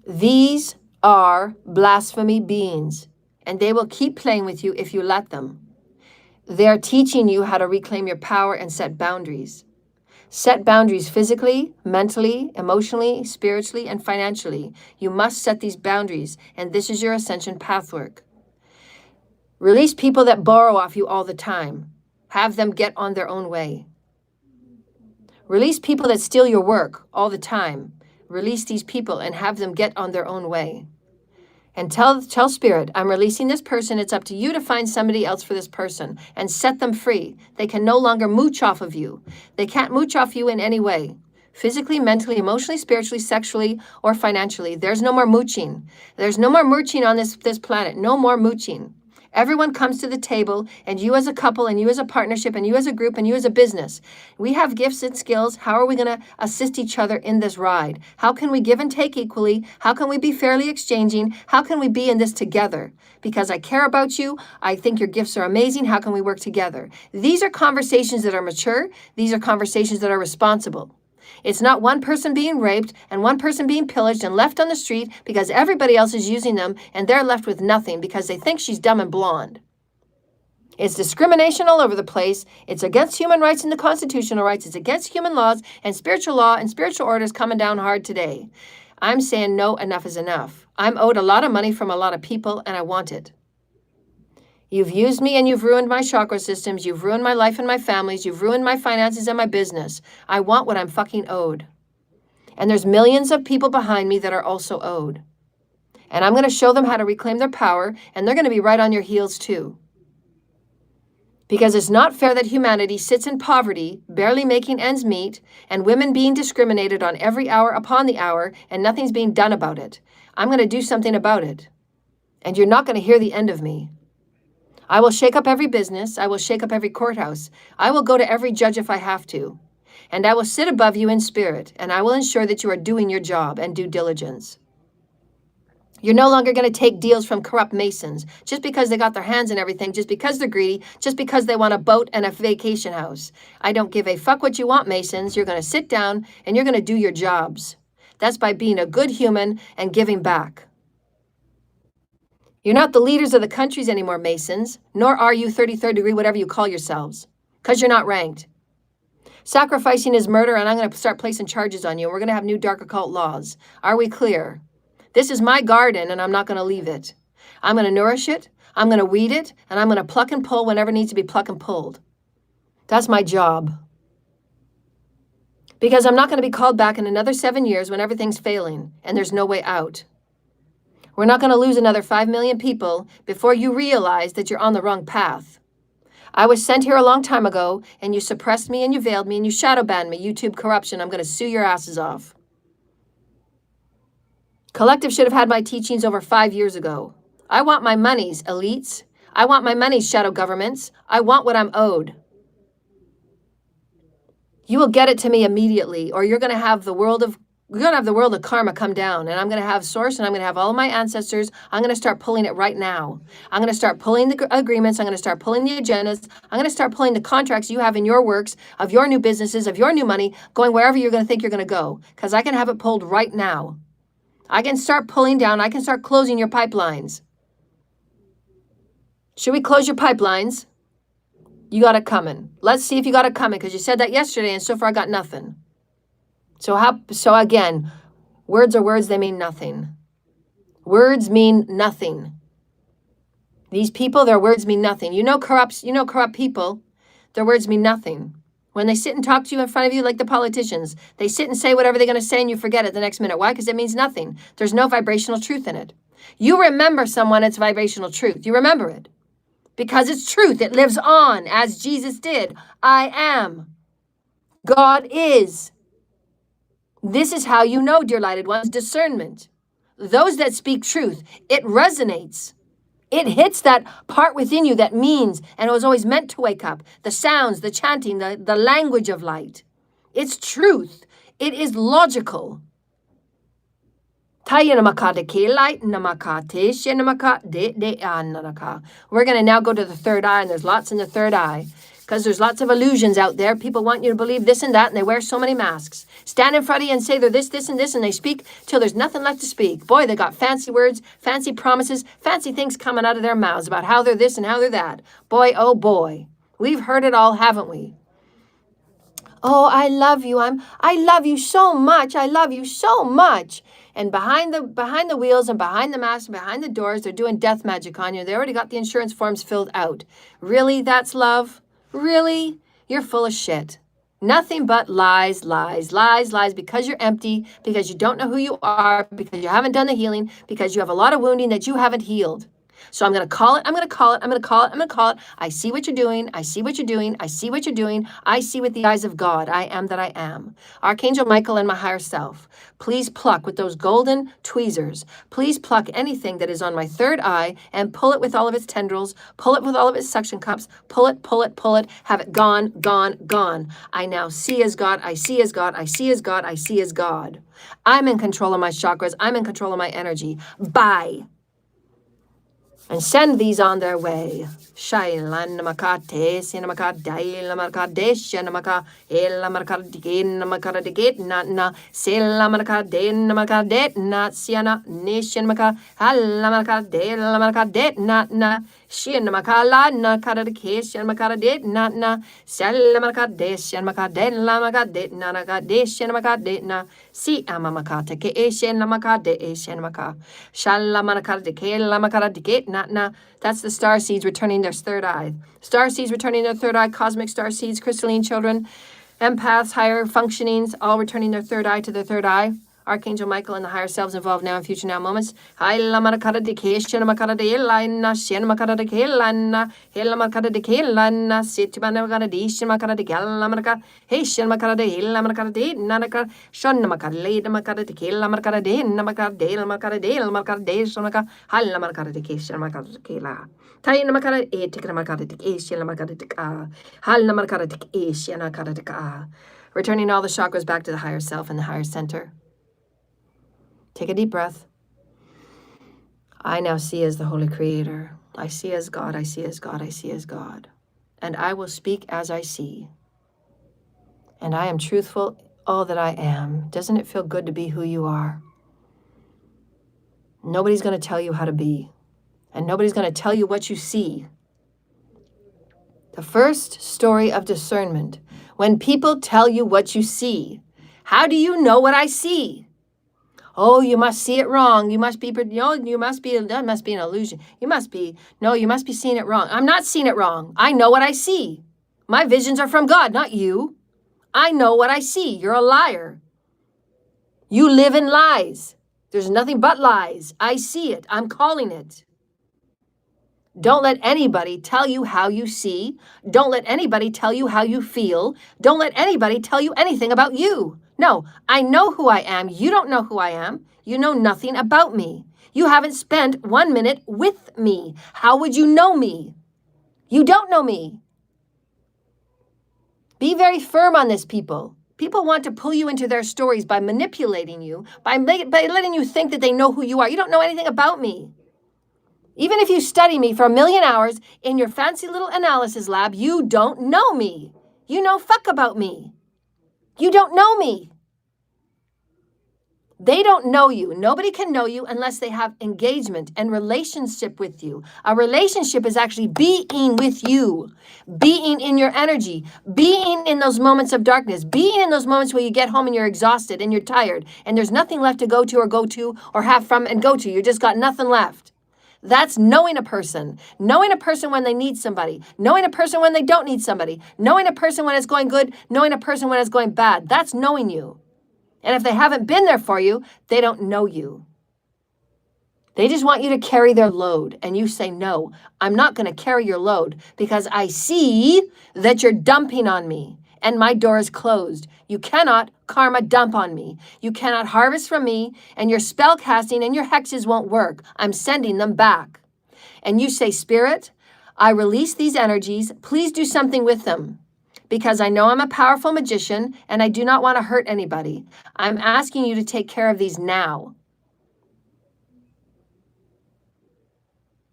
These are blasphemy beings, and they will keep playing with you if you let them. They're teaching you how to reclaim your power and set boundaries. Set boundaries physically, mentally, emotionally, spiritually, and financially. You must set these boundaries, and this is your ascension pathwork. Release people that borrow off you all the time. Have them get on their own way. Release people that steal your work all the time. Release these people and have them get on their own way. And tell Spirit, I'm releasing this person. It's up to you to find somebody else for this person and set them free. They can no longer mooch off of you. They can't mooch off you in any way. Physically, mentally, emotionally, spiritually, sexually, or financially. There's no more mooching. There's no more mooching on this planet. No more mooching. Everyone comes to the table, and you as a couple, and you as a partnership, and you as a group, and you as a business. We have gifts and skills. How are we going to assist each other in this ride? How can we give and take equally? How can we be fairly exchanging? How can we be in this together? Because I care about you. I think your gifts are amazing. How can we work together? These are conversations that are mature. These are conversations that are responsible. It's not one person being raped and one person being pillaged and left on the street because everybody else is using them and they're left with nothing because they think she's dumb and blonde. It's discrimination all over the place. It's against human rights and the constitutional rights. It's against human laws and spiritual law and spiritual orders coming down hard today. I'm saying no, enough is enough. I'm owed a lot of money from a lot of people and I want it. You've used me and you've ruined my chakra systems. You've ruined my life and my families. You've ruined my finances and my business. I want what I'm fucking owed. And there's millions of people behind me that are also owed. And I'm going to show them how to reclaim their power, and they're going to be right on your heels too. Because it's not fair that humanity sits in poverty, barely making ends meet, and women being discriminated on every hour upon the hour, and nothing's being done about it. I'm going to do something about it. And you're not going to hear the end of me. I will shake up every business. I will shake up every courthouse. I will go to every judge if I have to. And I will sit above you in spirit, and I will ensure that you are doing your job and due diligence. You're no longer going to take deals from corrupt Masons just because they got their hands in everything, just because they're greedy, just because they want a boat and a vacation house. I don't give a fuck what you want, Masons. You're going to sit down and you're going to do your jobs. That's by being a good human and giving back. You're not the leaders of the countries anymore, Masons, nor are you 33rd degree, whatever you call yourselves, because you're not ranked. Sacrificing is murder, and I'm going to start placing charges on you. We're going to have new dark occult laws. Are we clear? This is my garden, and I'm not going to leave it. I'm going to nourish it, I'm going to weed it, and I'm going to pluck and pull whenever needs to be plucked and pulled. That's my job. Because I'm not going to be called back in another 7 years when everything's failing, and there's no way out. We're not going to lose another 5 million people before you realize that you're on the wrong path. I was sent here a long time ago, and you suppressed me, and you veiled me, and you shadow banned me. YouTube corruption. I'm going to sue your asses off. Collective should have had my teachings over 5 years ago. I want my monies, elites. I want my monies, shadow governments. I want what I'm owed. You will get it to me immediately, or you're going to have the world of we're going to have the world of karma come down, and I'm going to have source, and I'm going to have all of my ancestors. I'm going to start pulling it right now. I'm going to start pulling the agreements. I'm going to start pulling the agendas. I'm going to start pulling the contracts you have in your works, of your new businesses, of your new money, going wherever you're going to think you're going to go, because I can have it pulled right now. I can start pulling down. I can start closing your pipelines. Should we close your pipelines? You got it coming. Let's see if you got it coming, because you said that yesterday, and so far I got nothing. So again, words are words, they mean nothing. Words mean nothing. These people, their words mean nothing. You know corrupt people, their words mean nothing. When they sit and talk to you in front of you like the politicians, they sit and say whatever they're going to say and you forget it the next minute. Why? Because it means nothing. There's no vibrational truth in it. You remember someone, it's vibrational truth. You remember it. Because it's truth. It lives on as Jesus did. I am. God is. This is how you know, dear lighted ones, discernment. Those that speak truth, it resonates. It hits that part within you that means, and it was always meant to wake up. The sounds, the chanting, the language of light. It's truth. It is logical. We're going to now go to the third eye, and there's lots in the third eye. Because there's lots of illusions out there. People want you to believe this and that, and they wear so many masks. Stand in front of you and say they're this, this, and this, and they speak till there's nothing left to speak. Boy, they got fancy words, fancy promises, fancy things coming out of their mouths about how they're this and how they're that. Boy, oh boy. We've heard it all, haven't we? Oh, I love you. I love you so much. I love you so much. And behind the wheels and behind the mask, behind the doors, they're doing death magic on you. They already got the insurance forms filled out. Really? That's love? Really? You're full of shit. Nothing but lies, lies, lies, lies, because you're empty, because you don't know who you are, because you haven't done the healing, because you have a lot of wounding that you haven't healed. So I'm going to call it, I'm going to call it, I'm going to call it, I'm going to call it. I see what you're doing. I see what you're doing. I see what you're doing. I see with the eyes of God. I am that I am. Archangel Michael and my higher self, please pluck with those golden tweezers. Please pluck anything that is on my third eye and pull it with all of its tendrils, pull it with all of its suction cups, pull it, pull it, pull it, have it gone, gone, gone. I now see as God. I see as God. I see as God. I see as God. I'm in control of my chakras. I'm in control of my energy. Bye. And send these on their way. Shailan makate, sinamakadai, lamakades, shanamaka, elamakadikin, namakadiket, na, selamakade, namakadet, na, siana, nishanmaka, alamakade, lamakade, na, shinmakala, na, kadadikis, shanmakadet, na, selamakade, shanmakade, lamakade, nanakade, shanmakade, na, si amamakate, ke eshen lamakade, eshenmaka, shalamakadike, lamakadiket, na. That's the star seeds returning their third eye. Star seeds returning their third eye, cosmic star seeds, crystalline children, empaths, higher functionings, all returning their third eye to their third eye. Archangel Michael and the higher selves involved now in future now moments. Returning all the chakras back to the higher self and the higher center. Take a deep breath. I now see as the Holy Creator. I see as God, I see as God, I see as God. And I will speak as I see. And I am truthful, all that I am. Doesn't it feel good to be who you are? Nobody's going to tell you how to be. And nobody's going to tell you what you see. The first story of discernment. When people tell you what you see, how do you know what I see? Oh, you must see it wrong. You must be, that must be an illusion. You must be seeing it wrong. I'm not seeing it wrong. I know what I see. My visions are from God, not you. I know what I see. You're a liar. You live in lies. There's nothing but lies. I see it. I'm calling it. Don't let anybody tell you how you see. Don't let anybody tell you how you feel. Don't let anybody tell you anything about you. No, I know who I am. You don't know who I am. You know nothing about me. You haven't spent 1 minute with me. How would you know me? You don't know me. Be very firm on this, people. People want to pull you into their stories by manipulating you, by letting you think that they know who you are. You don't know anything about me. Even if you study me for 1,000,000 hours in your fancy little analysis lab, you don't know me. You know fuck about me. You don't know me. They don't know you. Nobody can know you unless they have engagement and relationship with you. A relationship is actually being with you, being in your energy, being in those moments of darkness, being in those moments where you get home and you're exhausted and you're tired and there's nothing left to go to or have from and go to. You just got nothing left. That's knowing a person when they need somebody, knowing a person when they don't need somebody, knowing a person when it's going good, knowing a person when it's going bad. That's knowing you. And if they haven't been there for you, they don't know you. They just want you to carry their load. And you say, no, I'm not going to carry your load because I see that you're dumping on me and my door is closed. You cannot karma dump on me. You cannot harvest from me, and your spell casting and your hexes won't work. I'm sending them back. And you say, Spirit, I release these energies. Please do something with them. Because I know I'm a powerful magician and I do not want to hurt anybody. I'm asking you to take care of these now.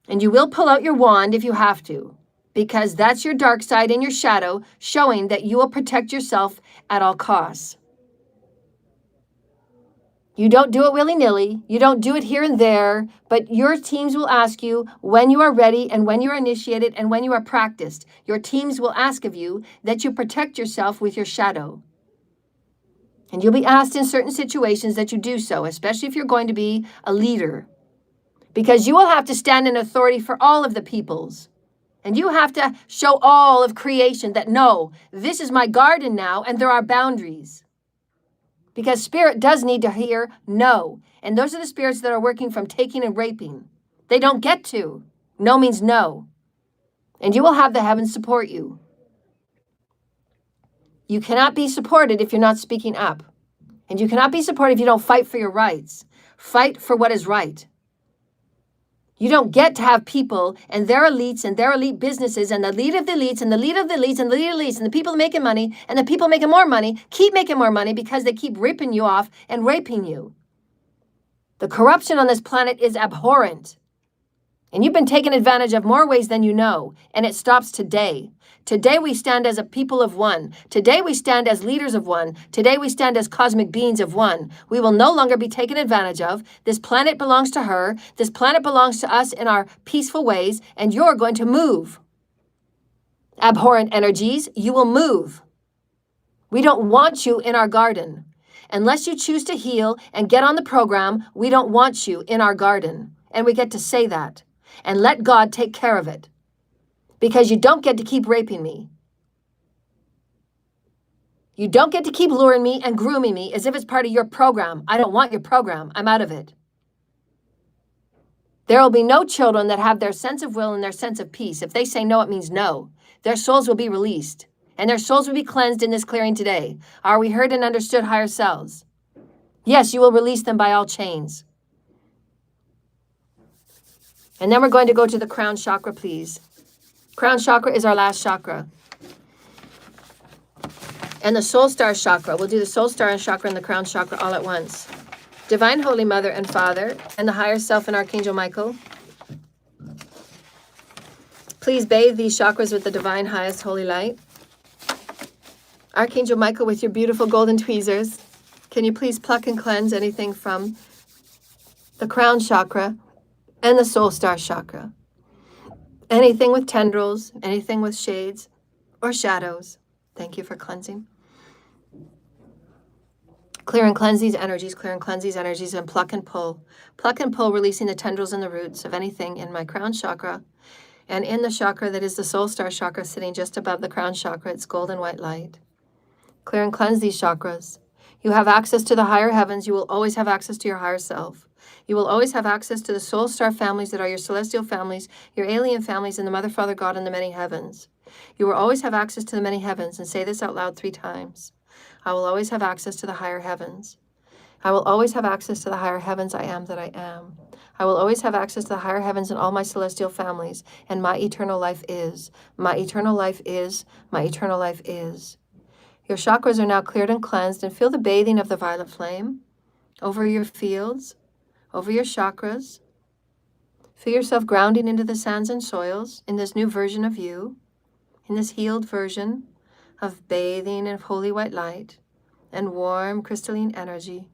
And you will pull out your wand if you have to, because that's your dark side and your shadow showing that you will protect yourself at all costs. You don't do it willy-nilly. You don't do it here and there, but your teams will ask you when you are ready and when you are initiated and when you are practiced. Your teams will ask of you that you protect yourself with your shadow. And you'll be asked in certain situations that you do so, especially if you're going to be a leader, because you will have to stand in authority for all of the peoples. And you have to show all of creation that, no, this is my garden now and there are boundaries. Because spirit does need to hear no. And those are the spirits that are working from taking and raping. They don't get to. No means no. And you will have the heavens support you. You cannot be supported if you're not speaking up. And you cannot be supported if you don't fight for your rights. Fight for what is right. You don't get to have people and their elites and their elite businesses and the lead of the elites and the lead of the elites and the lead of the elites and the people making money and the people making more money keep making more money because they keep ripping you off and raping you. The corruption on this planet is abhorrent. And you've been taken advantage of more ways than you know. And it stops today. Today we stand as a people of one. Today we stand as leaders of one. Today we stand as cosmic beings of one. We will no longer be taken advantage of. This planet belongs to her. This planet belongs to us in our peaceful ways. And you're going to move. Abhorrent energies, you will move. We don't want you in our garden. Unless you choose to heal and get on the program, we don't want you in our garden. And we get to say that. And let God take care of it. Because you don't get to keep raping me. You don't get to keep luring me and grooming me as if it's part of your program. I don't want your program. I'm out of it. There will be no children that have their sense of will and their sense of peace. If they say no, it means no. Their souls will be released. And their souls will be cleansed in this clearing today. Are we heard and understood, higher selves? Yes, you will release them by all chains. And then we're going to go to the crown chakra, please. Crown chakra is our last chakra. And the soul star chakra. We'll do the soul star and chakra and the crown chakra all at once. Divine Holy Mother and Father and the higher self and Archangel Michael, please bathe these chakras with the divine highest holy light. Archangel Michael, with your beautiful golden tweezers, can you please pluck and cleanse anything from the crown chakra and the soul star chakra? Anything with tendrils, anything with shades or shadows. Thank you for cleansing. Clear and cleanse these energies, clear and cleanse these energies, and pluck and pull. Pluck and pull, releasing the tendrils and the roots of anything in my crown chakra and in the chakra that is the soul star chakra sitting just above the crown chakra. It's golden white light. Clear and cleanse these chakras. You have access to the higher heavens. You will always have access to your higher self. You will always have access to the soul star families that are your celestial families, your alien families, and the Mother, Father, God, and the many heavens. You will always have access to the many heavens. And say this out loud 3 times. I will always have access to the higher heavens. I will always have access to the higher heavens. I am that I am. I will always have access to the higher heavens and all my celestial families. And my eternal life is. My eternal life is. My eternal life is. Your chakras are now cleared and cleansed, and feel the bathing of the violet flame over your fields, over your chakras. Feel yourself grounding into the sands and soils in this new version of you, in this healed version of bathing in holy white light and warm crystalline energy,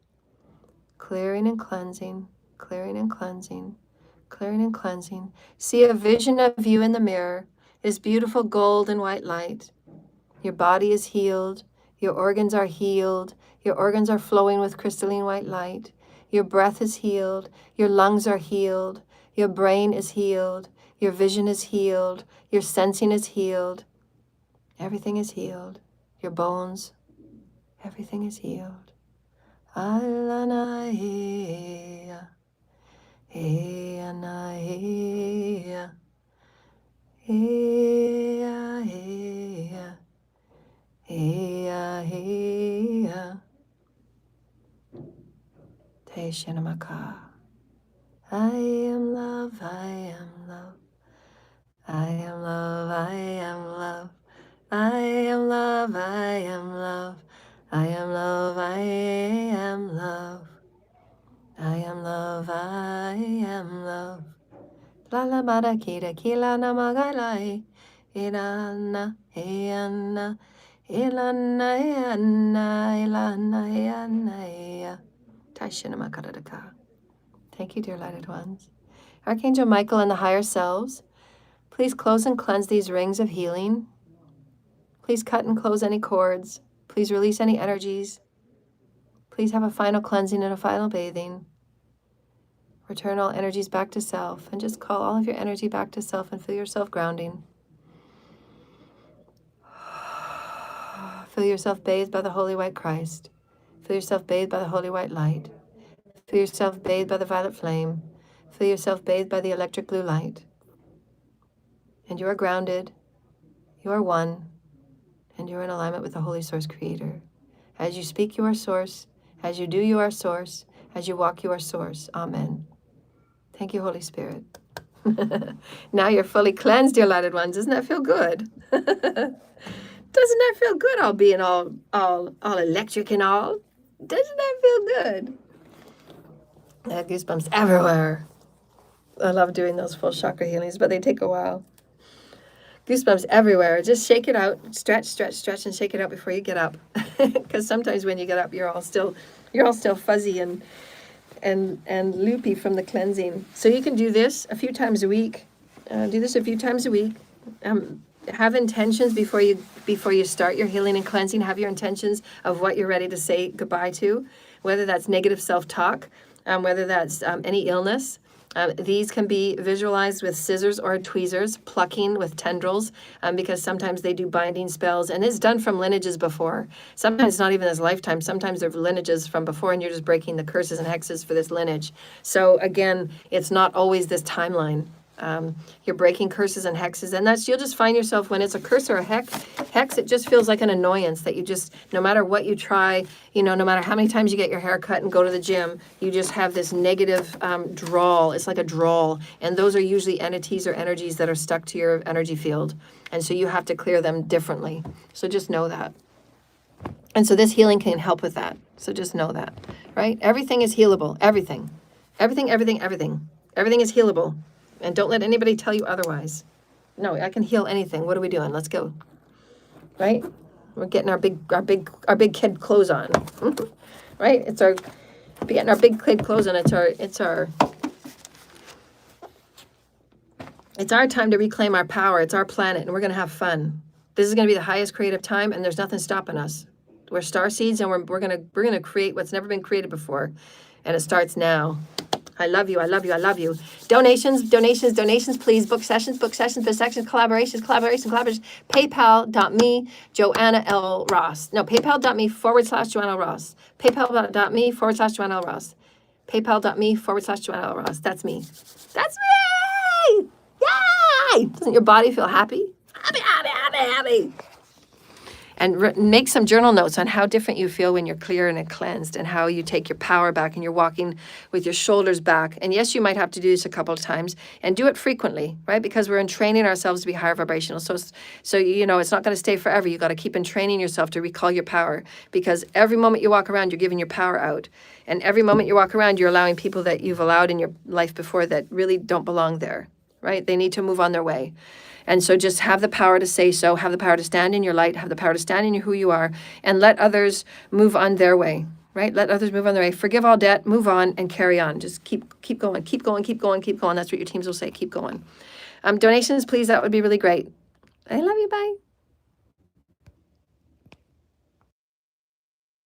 clearing and cleansing, clearing and cleansing, clearing and cleansing. See a vision of you in the mirror, this beautiful gold and white light. Your body is healed. Your organs are healed. Your organs are flowing with crystalline white light. Your breath is healed. Your lungs are healed. Your brain is healed. Your vision is healed. Your sensing is healed. Everything is healed. Your bones, everything is healed. Alanaia, Eanaia, Ea, Ea, Ea, Ea. Te Shinamaka. I am love, I am love. I am love, I am love. I am love, I am love. I am love, I am love. I am love, I am love. La la mara kira kila na magalai. Ilana, eana, ilana, eana, ilana, eana, ea. Taishina makaradaka. Thank you, dear lighted ones. Archangel Michael and the higher selves, please close and cleanse these rings of healing. Please cut and close any cords. Please release any energies. Please have a final cleansing and a final bathing. Return all energies back to self and just call all of your energy back to self and feel yourself grounding. Feel yourself bathed by the holy white Christ. Feel yourself bathed by the holy white light. Feel yourself bathed by the violet flame. Feel yourself bathed by the electric blue light. And you are grounded. You are one. And you're in alignment with the Holy Source Creator. As you speak, you are Source. As you do, you are Source. As you walk, you are Source. Amen. Thank you, Holy Spirit. Now you're fully cleansed, dear lighted ones. Doesn't that feel good? Doesn't that feel good, all being all electric and all? Doesn't that feel good? I have goosebumps everywhere. I love doing those full chakra healings, but they take a while. Goosebumps everywhere. Just shake it out. Stretch, stretch, stretch, and shake it out before you get up. Because sometimes when you get up, you're all still fuzzy and loopy from the cleansing. So you can do this a few times a week. Have intentions before you start your healing and cleansing. Have your intentions of what you're ready to say goodbye to, whether that's negative self-talk, whether that's any illness. These can be visualized with scissors or tweezers, plucking with tendrils, because sometimes they do binding spells, and it's done from lineages before. Sometimes it's not even this lifetime. Sometimes they're lineages from before, and you're just breaking the curses and hexes for this lineage. So again, it's not always this timeline. You're breaking curses and hexes, and you'll just find yourself when it's a curse or a hex, it just feels like an annoyance that you just, no matter what you try, no matter how many times you get your hair cut and go to the gym, you just have this negative drawl. It's like a drawl, and those are usually entities or energies that are stuck to your energy field, and so you have to clear them differently. So just know that. And so this healing can help with that. So just know that, right? Everything is healable. Everything is healable. And don't let anybody tell you otherwise. No, I can heal anything. What are we doing? Let's go. Right? We're getting our big kid clothes on. Right? Getting our big kid clothes on. It's our time to reclaim our power. It's our planet, and we're going to have fun. This is going to be the highest creative time, and there's nothing stopping us. We're starseeds, and we're going to create what's never been created before, and it starts now. I love you, I love you, I love you. Donations, please. Book sessions, collaborations. PayPal.me, Joanna L. Ross. No, PayPal.me/Joanna L. Ross. PayPal.me/Joanna L. Ross. PayPal.me/Joanna L. Ross. That's me. That's me! Yay! Doesn't your body feel happy? Happy. and make some journal notes on how different you feel when you're clear and cleansed, and how you take your power back and you're walking with your shoulders back. And yes, you might have to do this a couple of times, and do it frequently, right? Because we're training ourselves to be higher vibrational. So you know, it's not going to stay forever. You got to keep training yourself to recall your power, because every moment you walk around, you're giving your power out. And every moment you walk around, you're allowing people that you've allowed in your life before that really don't belong there, right? They need to move on their way. And so just have the power to say so, have the power to stand in your light, have the power to stand in who you are, and let others move on their way, right? Let others move on their way. Forgive all debt, move on, and carry on. Just keep going, keep going, keep going, keep going. That's what your teams will say, keep going. Donations, please, that would be really great. I love you, bye.